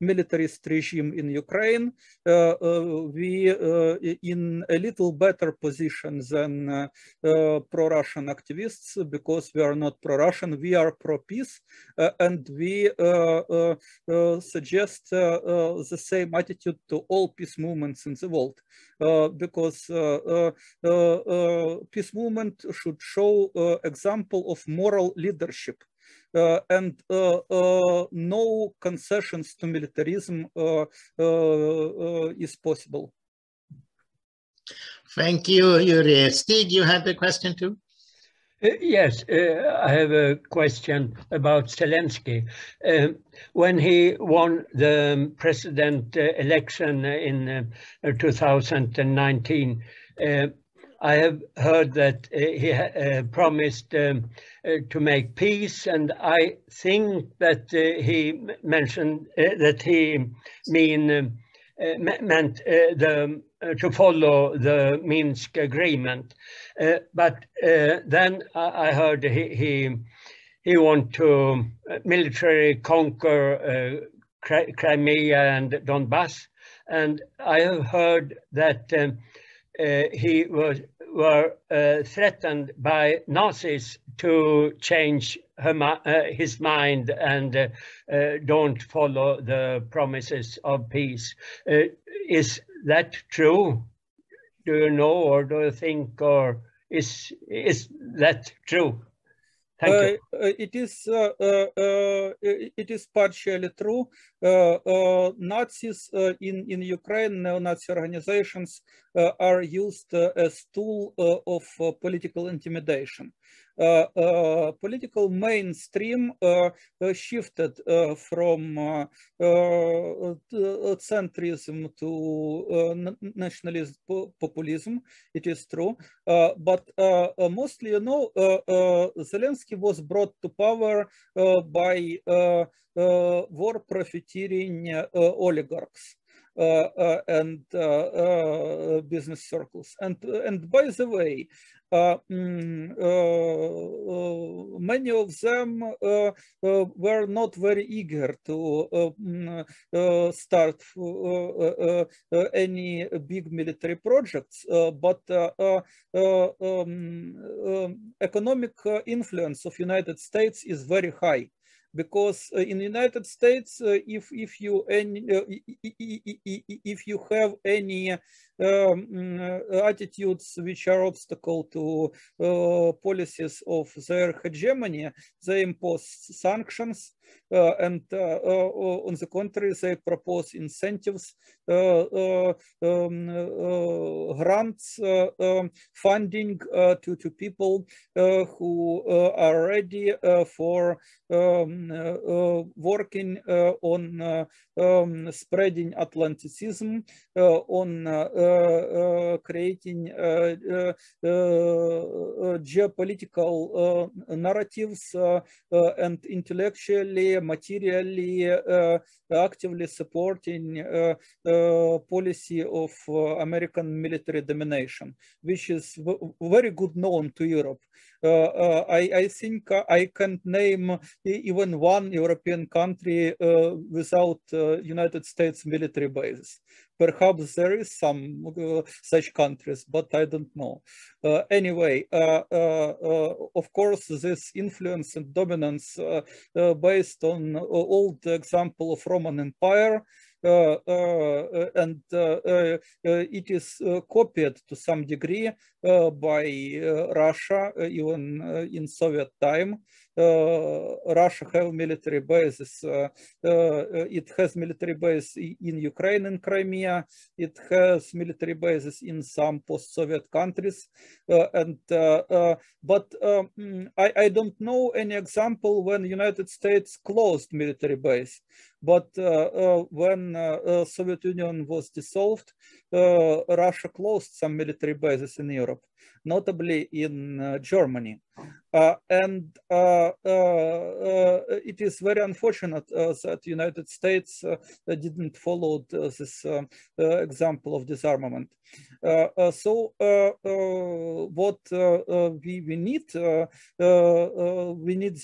militarist regime in Ukraine, we in a little better position than pro-Russian activists, because we are not pro-Russian, we are pro-peace, and we suggest the same attitude to all peace movements in the world, because peace movement should show example of moral leadership. And no concessions to militarism is possible. Thank you, Yuri. Stig, you had the question too? Yes, I have a question about Zelensky. When he won the president election in 2019, I have heard that he promised to make peace, and I think that he mentioned that he meant to follow the Minsk agreement. But then I heard he want to military conquer Crimea and Donbass, and I have heard that he were threatened by Nazis to change his mind and don't follow the promises of peace. Is that true? Do you know, or do you think, or is that true? Thank you. It is partially true. Nazis in Ukraine, neo-Nazi organizations are used as tool of political intimidation. Political mainstream shifted from centrism to nationalist populism. It is true, but mostly, you know, Zelensky was brought to power by war profiteering oligarchs and business circles. And by the way, many of them were not very eager to start any big military projects, but economic influence of United States is very high. Because in the United States, if you have any attitudes which are obstacle to policies of their hegemony, they impose sanctions, and on the contrary, they propose incentives, grants, funding to people who are ready for working on spreading Atlanticism, on creating geopolitical narratives and intellectually, materially, actively supporting policy of American military domination, which is very good known to Europe. I think I can't name even one European country without United States military bases. Perhaps there is some such countries, but I don't know. Anyway, of course, this influence and dominance based on old example of Roman Empire and it is copied to some degree by Russia, even in Soviet time. Russia have military bases. It has military base in Ukraine and Crimea. It has military bases in some post-Soviet countries. But I don't know any example when the United States closed military base. But when Soviet Union was dissolved, Russia closed some military bases in Europe, notably in Germany. And it is very unfortunate that the United States didn't follow this example of disarmament. So what we need the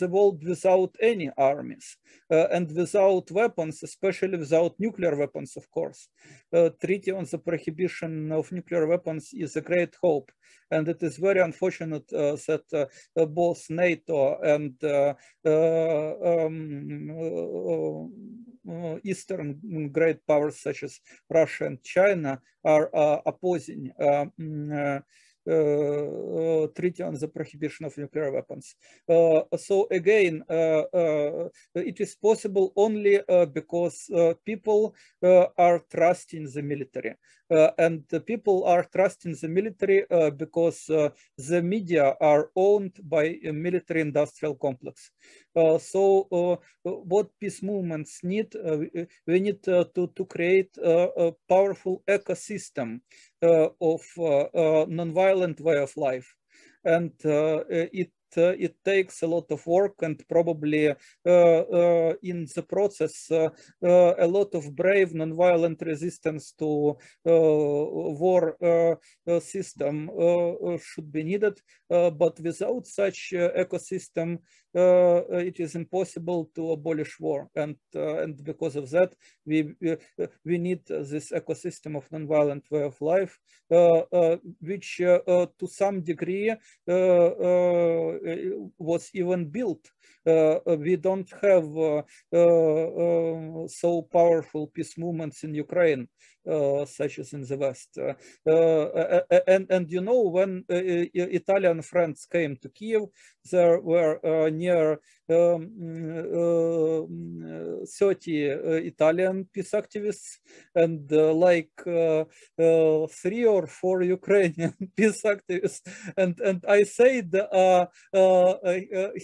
world without any armies and without weapons, especially without nuclear weapons, of course. Treaty on the prohibition of nuclear weapons is a great hope. And it is very unfortunate that both NATO and Eastern great powers such as Russia and China are opposing treaty on the prohibition of nuclear weapons. So again, it is possible only because people are trusting the military. And the people are trusting the military because the media are owned by a military industrial complex. So what peace movements need, we need to create a powerful ecosystem of nonviolent way of life. And it takes a lot of work, and probably in the process a lot of brave nonviolent resistance to war system should be needed, but without such ecosystem it is impossible to abolish war, and because of that we need this ecosystem of nonviolent way of life, which to some degree was even built. We don't have so powerful peace movements in Ukraine such as in the West. And you know, when Italian friends came to Kiev, there were near 30 Italian peace activists and like 3 or 4 Ukrainian peace activists. And I said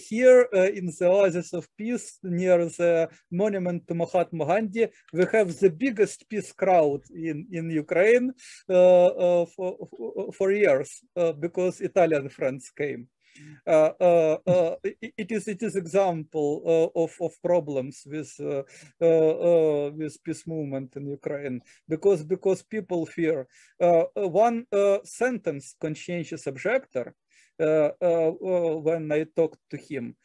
here in the Oasis of Peace near the monument to Mahatma Gandhi, we have the biggest peace crowd in Ukraine for years because Italian friends came. It is example of problems with peace movement in Ukraine because people fear. One sentenced conscientious objector, when I talked to him,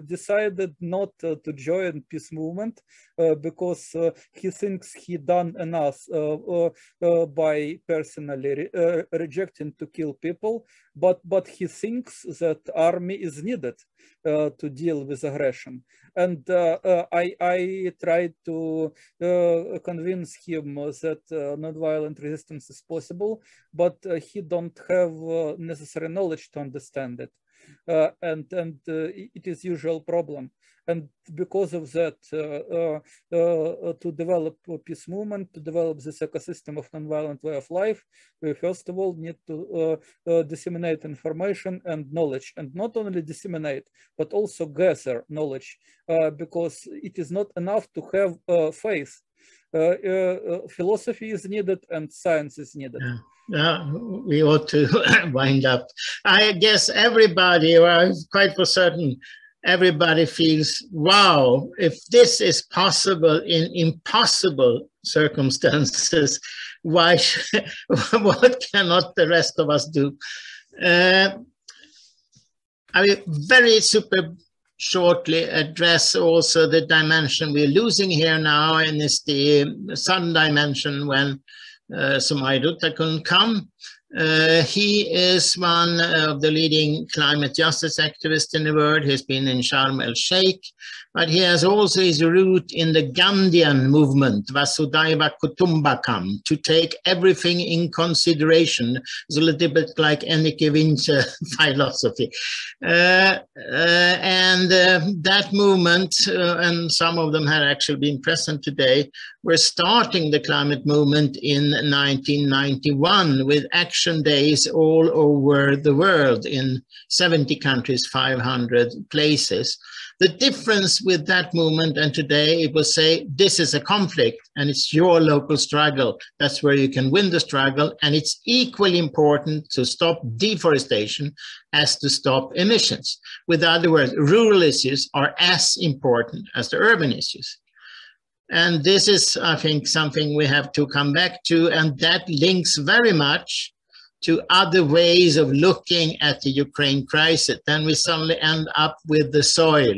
decided not to join peace movement because he thinks he done enough by personally rejecting to kill people, but he thinks that army is needed to deal with aggression. And I tried to convince him that nonviolent resistance is possible, but he don't have necessary knowledge to understand it. And it is usual problem. And because of that, to develop a peace movement, to develop this ecosystem of nonviolent way of life, we first of all need to disseminate information and knowledge, and not only disseminate, but also gather knowledge, because it is not enough to have faith. Philosophy is needed and science is needed. Yeah. We ought to wind up. I guess everybody, or I'm quite for certain, everybody feels, wow, if this is possible in impossible circumstances, why what cannot the rest of us do? I will very super shortly address also the dimension we're losing here now, and it's the sudden dimension when Detta couldn't come. He is one of the leading climate justice activists in the world. He's been in Sharm el-Sheikh, but he has also his root in the Gandhian movement, Vasudhaiva Kutumbakam, to take everything in consideration. It's a little bit like Ennike Vince philosophy. That movement, and some of them had actually been present today, were starting the climate movement in 1991 with action days all over the world in 70 countries, 500 places. The difference with that movement and today, it will say, this is a conflict and it's your local struggle. That's where you can win the struggle. And it's equally important to stop deforestation as to stop emissions. With other words, rural issues are as important as the urban issues. And this is, I think, something we have to come back to, and that links very much to other ways of looking at the Ukraine crisis. Then we suddenly end up with the soil,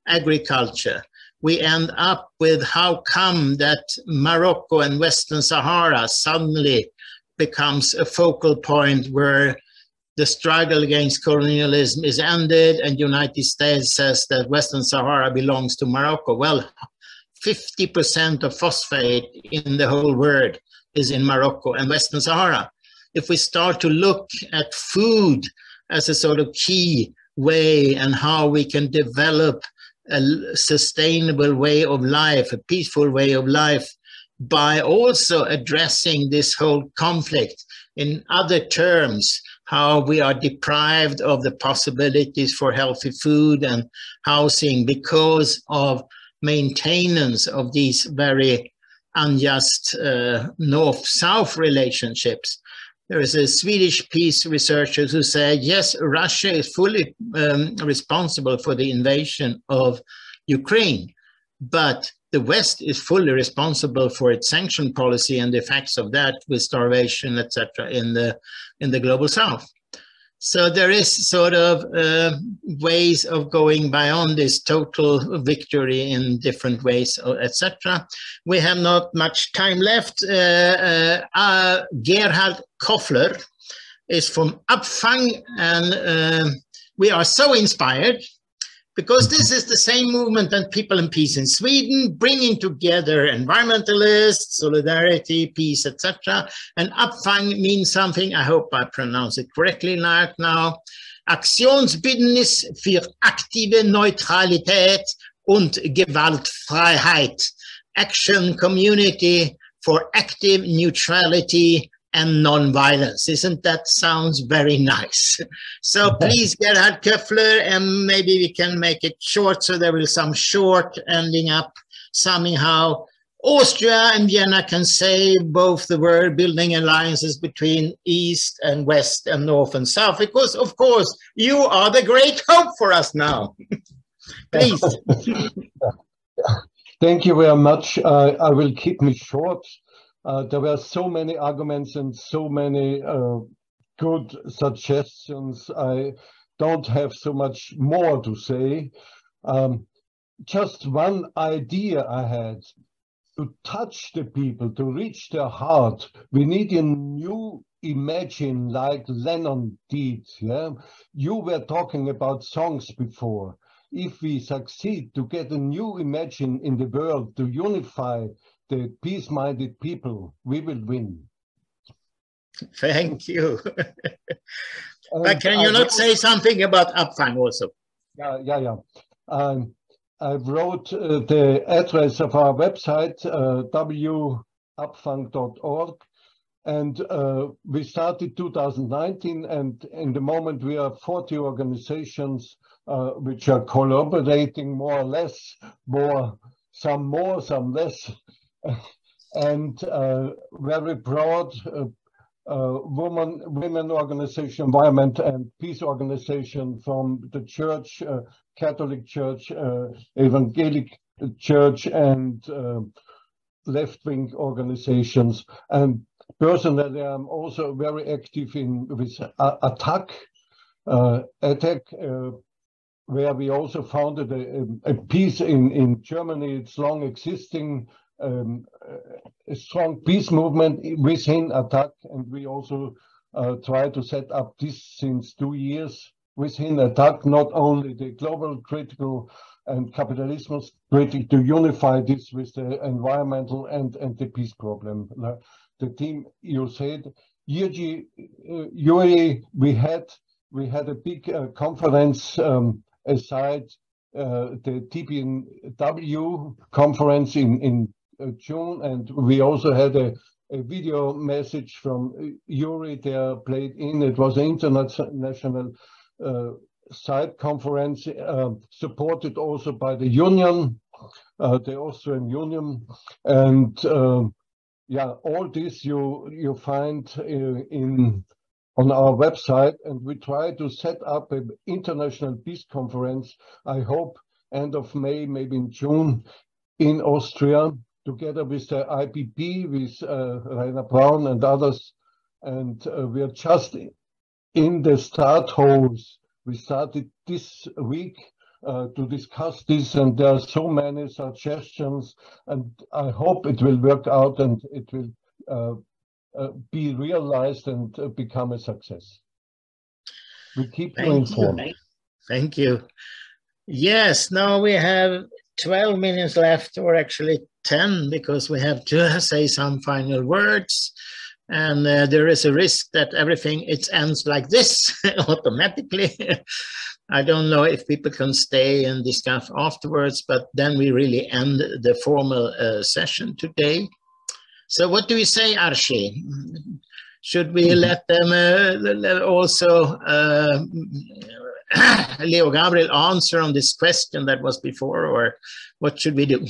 agriculture. We end up with how come that Morocco and Western Sahara suddenly becomes a focal point where the struggle against colonialism is ended and the United States says that Western Sahara belongs to Morocco. Well, 50% of phosphate in the whole world is in Morocco and Western Sahara. If we start to look at food as a sort of key way and how we can develop a sustainable way of life, a peaceful way of life, by also addressing this whole conflict in other terms, how we are deprived of the possibilities for healthy food and housing because of maintenance of these very unjust north-south relationships. There is a Swedish peace researcher who said, yes, Russia is fully responsible for the invasion of Ukraine, but the West is fully responsible for its sanction policy and the effects of that with starvation, etc., in the global South. So there is sort of ways of going beyond this total victory in different ways, etc. We have not much time left. Gerhard Koffler is from Abfang, and we are so inspired because this is the same movement and People and Peace in Sweden, bringing together environmentalists, solidarity, peace, etc. And Abfang means something, I hope I pronounce it correctly right now, Aktionsbündnis für aktive Neutralität und Gewaltfreiheit, Action Community for Active Neutrality and non-violence. Isn't that sounds very nice? So please, Gerhard Koffler, and maybe we can make it short so there will be some short ending up somehow. Austria and Vienna can say both the word building alliances between East and West and North and South, because of course you are the great hope for us now. Please. Thank you very much. I will keep me short. There were so many arguments and so many good suggestions. I don't have so much more to say. Just one idea I had, to touch the people, to reach their heart. We need a new imagine like Lennon did. Yeah? You were talking about songs before. If we succeed to get a new imagine in the world, to unify the peace-minded people, we will win. Thank you. But can you not say something about Abfang also? Yeah. I wrote the address of our website, wabfang.org, and we started 2019, and in the moment we have 40 organizations which are collaborating more or less, some more, some less. And very broad women organization, environment and peace organization from the church, Catholic Church, Evangelic Church, and left-wing organizations. And personally, I'm also very active with ATTAC, where we also founded a peace in Germany. It's long existing. A strong peace movement within ATTAC, and we also try to set up this since 2 years within attack, not only the global critical and capitalism critic, to unify this with the environmental and the peace problem. The team, you said, Yuri, we had a big conference aside the TPNW conference in June, and we also had a video message from Yuri there played in. It was an international side conference, supported also by the union, the Austrian Union, and yeah, all this you find on our website, and we try to set up an international peace conference, I hope end of May, maybe in June, in Austria, together with the IPP, with Rainer Braun and others. And we are just in the start holes. We started this week to discuss this, and there are so many suggestions, and I hope it will work out and it will be realized and become a success. We keep you informed. Thank you. Yes, now we have 12 minutes left, or actually 10, because we have to say some final words. And there is a risk that everything ends like this automatically. I don't know if people can stay and discuss afterwards, but then we really end the formal session today. So what do we say, Archie? Should we let them also Leo Gabriel answer on this question that was before, or what should we do?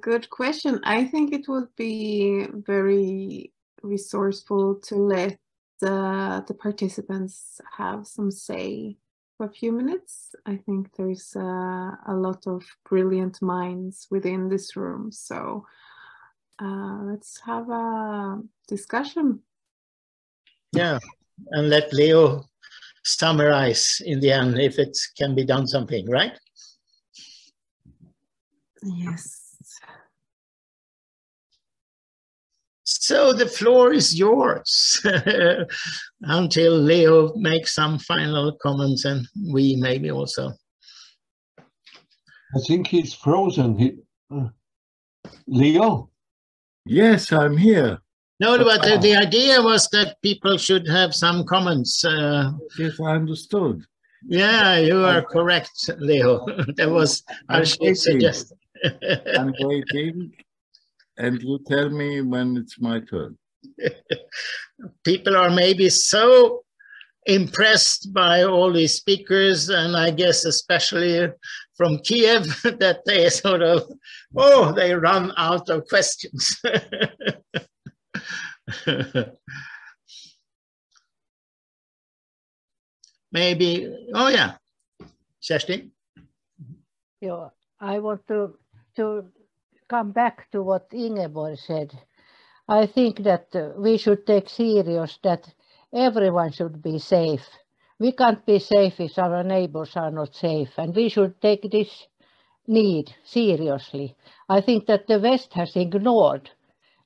Good question. I think it would be very resourceful to let the participants have some say for a few minutes. I think there's a lot of brilliant minds within this room. So let's have a discussion. Yeah, and let Leo summarize in the end if it can be done something, right? Yes. So the floor is yours until Leo makes some final comments, and we maybe also. I think he's frozen. Leo? Yes, I'm here. No, but the idea was that people should have some comments. Yes, I understood. Yeah, you are correct, Leo. That was our suggestion. I'm waiting, and you tell me when it's my turn. People are maybe so impressed by all these speakers, and I guess especially from Kiev, that they sort of, they run out of questions. Maybe, Kerstin? Yeah, I want to come back to what Ingeborg said. I think that we should take serious that everyone should be safe. We can't be safe if our neighbors are not safe, and we should take this need seriously. I think that the West has ignored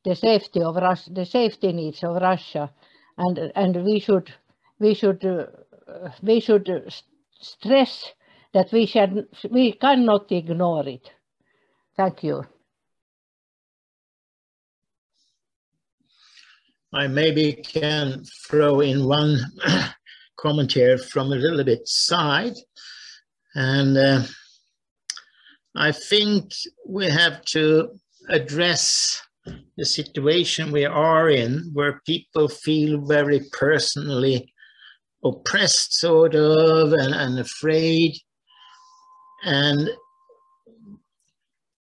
the safety of Russia, the safety needs of Russia, and we should stress that we cannot ignore it. Thank you. I maybe can throw in one comment here from a little bit side, and I think we have to address the situation we are in, where people feel very personally oppressed, sort of, and afraid, and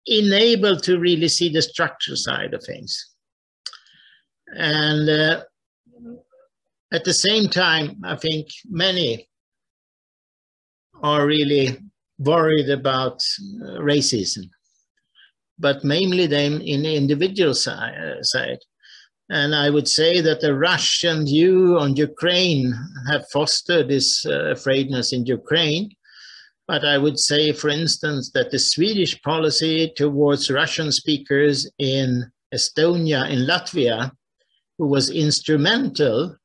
unable to really see the structural side of things. And at the same time, I think many are really worried about racism, but mainly them in the individual side. And I would say that the Russian view on Ukraine have fostered this afraidness in Ukraine. But I would say, for instance, that the Swedish policy towards Russian speakers in Estonia, and Latvia, who was instrumental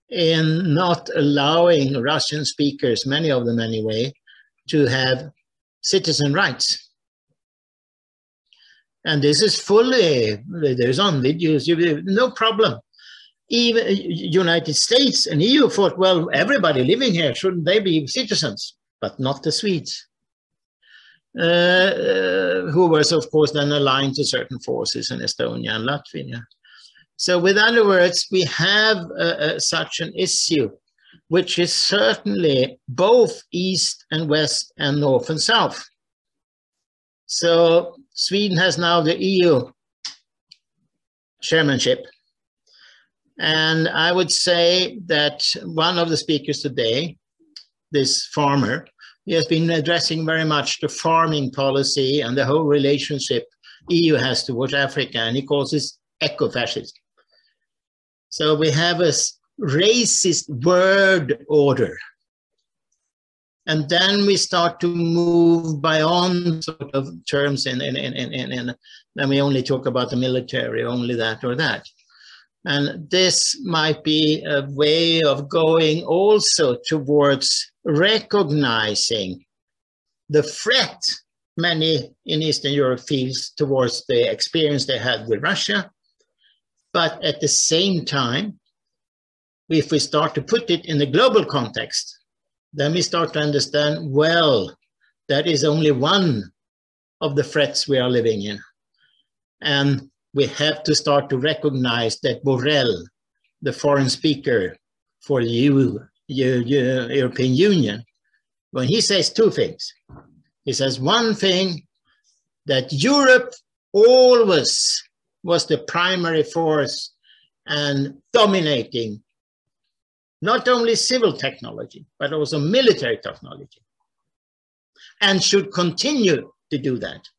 in not allowing Russian speakers, many of them anyway, to have citizen rights. And this is fully, there's on videos, no problem. Even United States and EU thought, well, everybody living here, shouldn't they be citizens? But not the Swedes, who was, of course, then aligned to certain forces in Estonia and Latvia. So with other words, we have such an issue, which is certainly both East and West and North and South. So Sweden has now the EU chairmanship. And I would say that one of the speakers today, this farmer, he has been addressing very much the farming policy and the whole relationship EU has towards Africa, and he calls this eco-fascism. So we have a racist word order. And then we start to move beyond sort of terms and then we only talk about the military, only that or that. And this might be a way of going also towards recognizing the threat many in Eastern Europe feels towards the experience they had with Russia. But at the same time, if we start to put it in the global context, then we start to understand, well, that is only one of the threats we are living in. And we have to start to recognize that Borrell, the foreign speaker for the European Union, when he says two things, he says one thing, that Europe always was the primary force and dominating not only civil technology, but also military technology, and should continue to do that.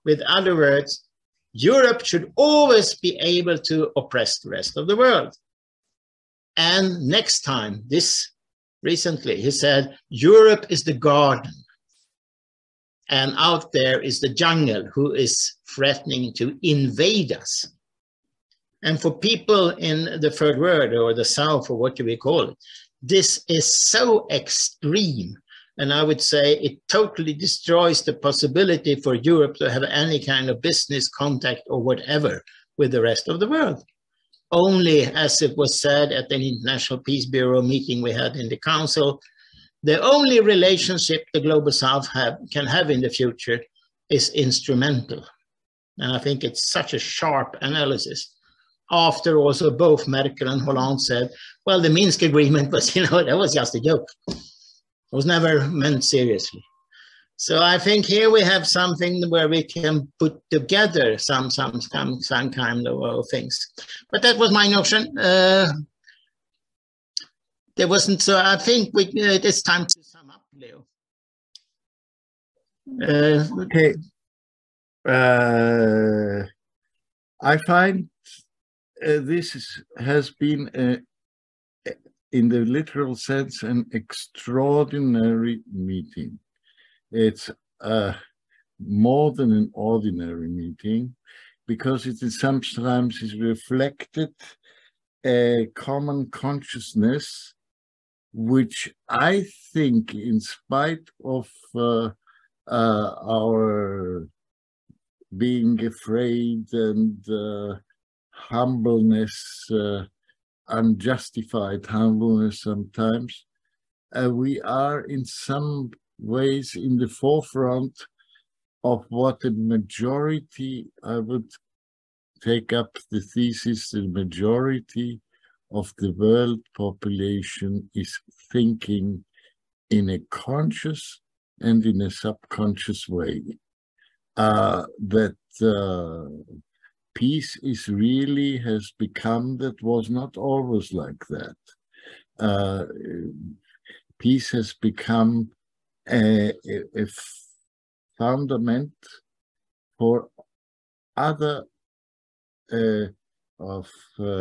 With other words, Europe should always be able to oppress the rest of the world. And next time, recently, he said, Europe is the garden, and out there is the jungle who is threatening to invade us. And for people in the third world or the South or what do we call it, this is so extreme. And I would say it totally destroys the possibility for Europe to have any kind of business contact or whatever with the rest of the world. Only, as it was said at an International Peace Bureau meeting we had in the Council, the only relationship the Global South can have in the future is instrumental. And I think it's such a sharp analysis. After also both Merkel and Hollande said, well, the Minsk agreement was, that was just a joke. It was never meant seriously. So I think here we have something where we can put together some kind of things. But that was my notion. There wasn't, so I think it's time to sum up, Leo. Okay. I find this has been, in the literal sense, an extraordinary meeting. It's more than an ordinary meeting, because it is sometimes reflected a common consciousness, which I think, in spite of our being afraid and humbleness, unjustified humbleness sometimes, we are in some ways in the forefront of what the majority, I would take up the thesis, the majority of the world population is thinking in a conscious and in a subconscious way. That peace is really has become, that was not always like that. Peace has become a fundament for other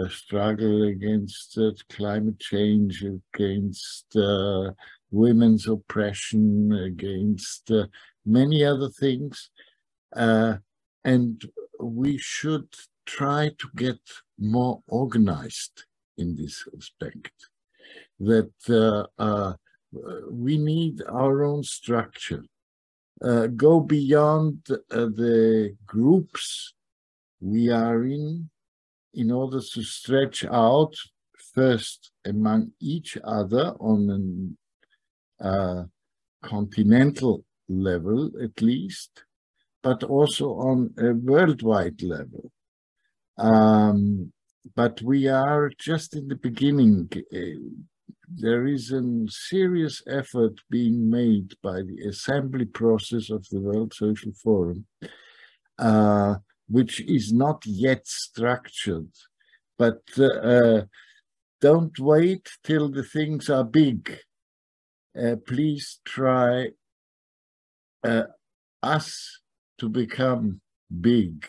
struggle against climate change, against women's oppression, against many other things. And we should try to get more organized in this respect, that we need our own structure, go beyond the groups we are in order to stretch out first among each other on a continental level at least, but also on a worldwide level. But we are just in the beginning. There is a serious effort being made by the assembly process of the World Social Forum, which is not yet structured. But don't wait till the things are big. Please try us to become big.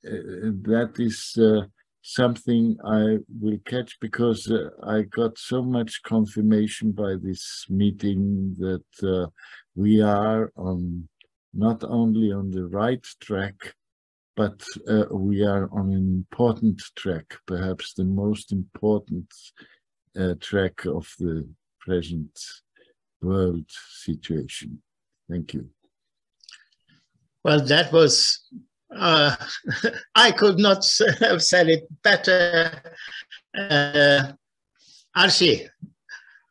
That is something I will catch, because I got so much confirmation by this meeting that we are on not only on the right track, but we are on an important track, perhaps the most important track of the present world situation. Thank you. Well, that was, I could not have said it better. Archie,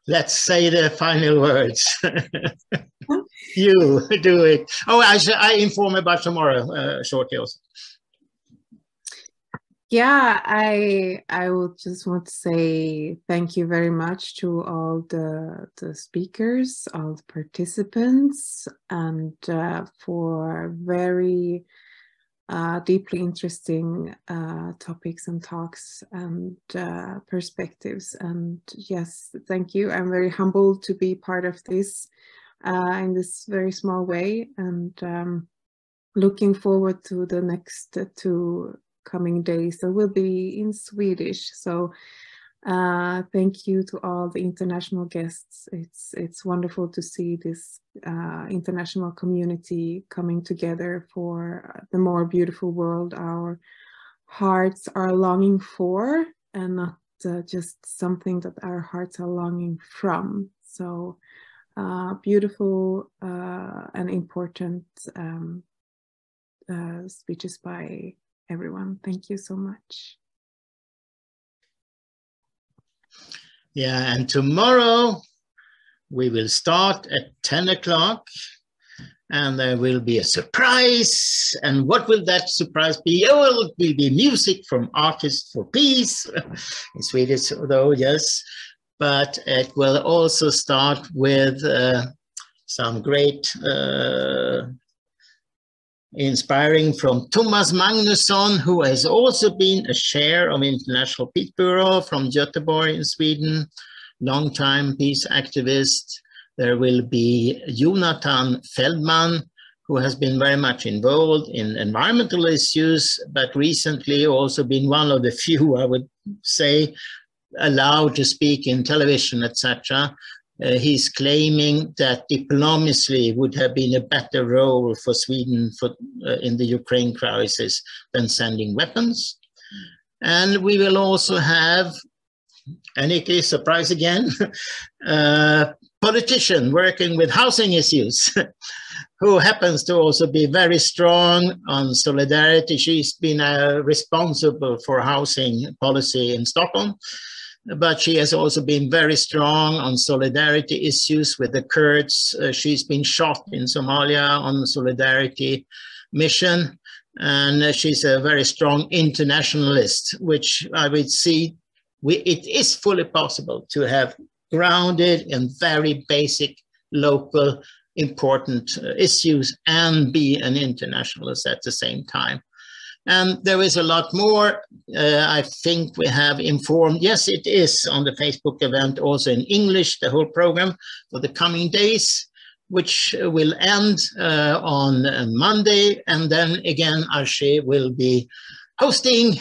let's say the final words. You do it. Oh, I inform about tomorrow shortly also. Yeah, I would just want to say thank you very much to all the speakers, all the participants, and for very deeply interesting topics and talks and perspectives. And yes, thank you. I'm very humbled to be part of this in this very small way, and looking forward to the next two coming days that will be in Swedish. So thank you to all the international guests. It's wonderful to see this international community coming together for the more beautiful world our hearts are longing for, and not just something that our hearts are longing from. So beautiful and important speeches by everyone. Thank you so much. Yeah, and tomorrow we will start at 10 o'clock, and there will be a surprise. And what will that surprise be? Oh, it will be music from Artists for Peace, in Swedish though, yes. But it will also start with some great inspiring from Thomas Magnusson, who has also been a chair of International Peace Bureau from Göteborg in Sweden, long-time peace activist. There will be Jonathan Feldman, who has been very much involved in environmental issues, but recently also been one of the few, I would say, allowed to speak in television, etc. He's claiming that diplomacy would have been a better role for Sweden in the Ukraine crisis than sending weapons. And we will also have, Annika, surprise again, politician working with housing issues, who happens to also be very strong on solidarity. She's been responsible for housing policy in Stockholm, but she has also been very strong on solidarity issues with the Kurds. She's been shot in Somalia on the solidarity mission, and she's a very strong internationalist, which I would see it is fully possible to have grounded in very basic, local, important issues and be an internationalist at the same time. And there is a lot more. I think we have informed, yes, it is on the Facebook event, also in English, the whole program for the coming days, which will end on Monday. And then again, Archie will be hosting,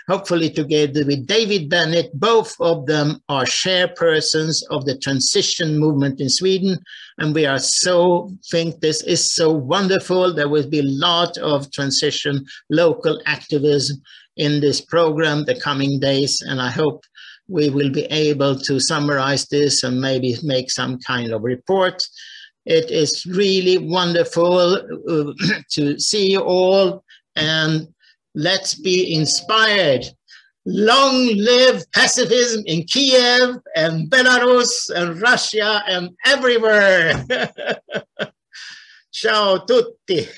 hopefully together with David Bennett. Both of them are chairpersons of the transition movement in Sweden. And we are think this is so wonderful. There will be a lot of transition local activism in this program the coming days. And I hope we will be able to summarize this and maybe make some kind of report. It is really wonderful to see you all, and let's be inspired. Long live pacifism in Kiev and Belarus and Russia and everywhere. Ciao tutti.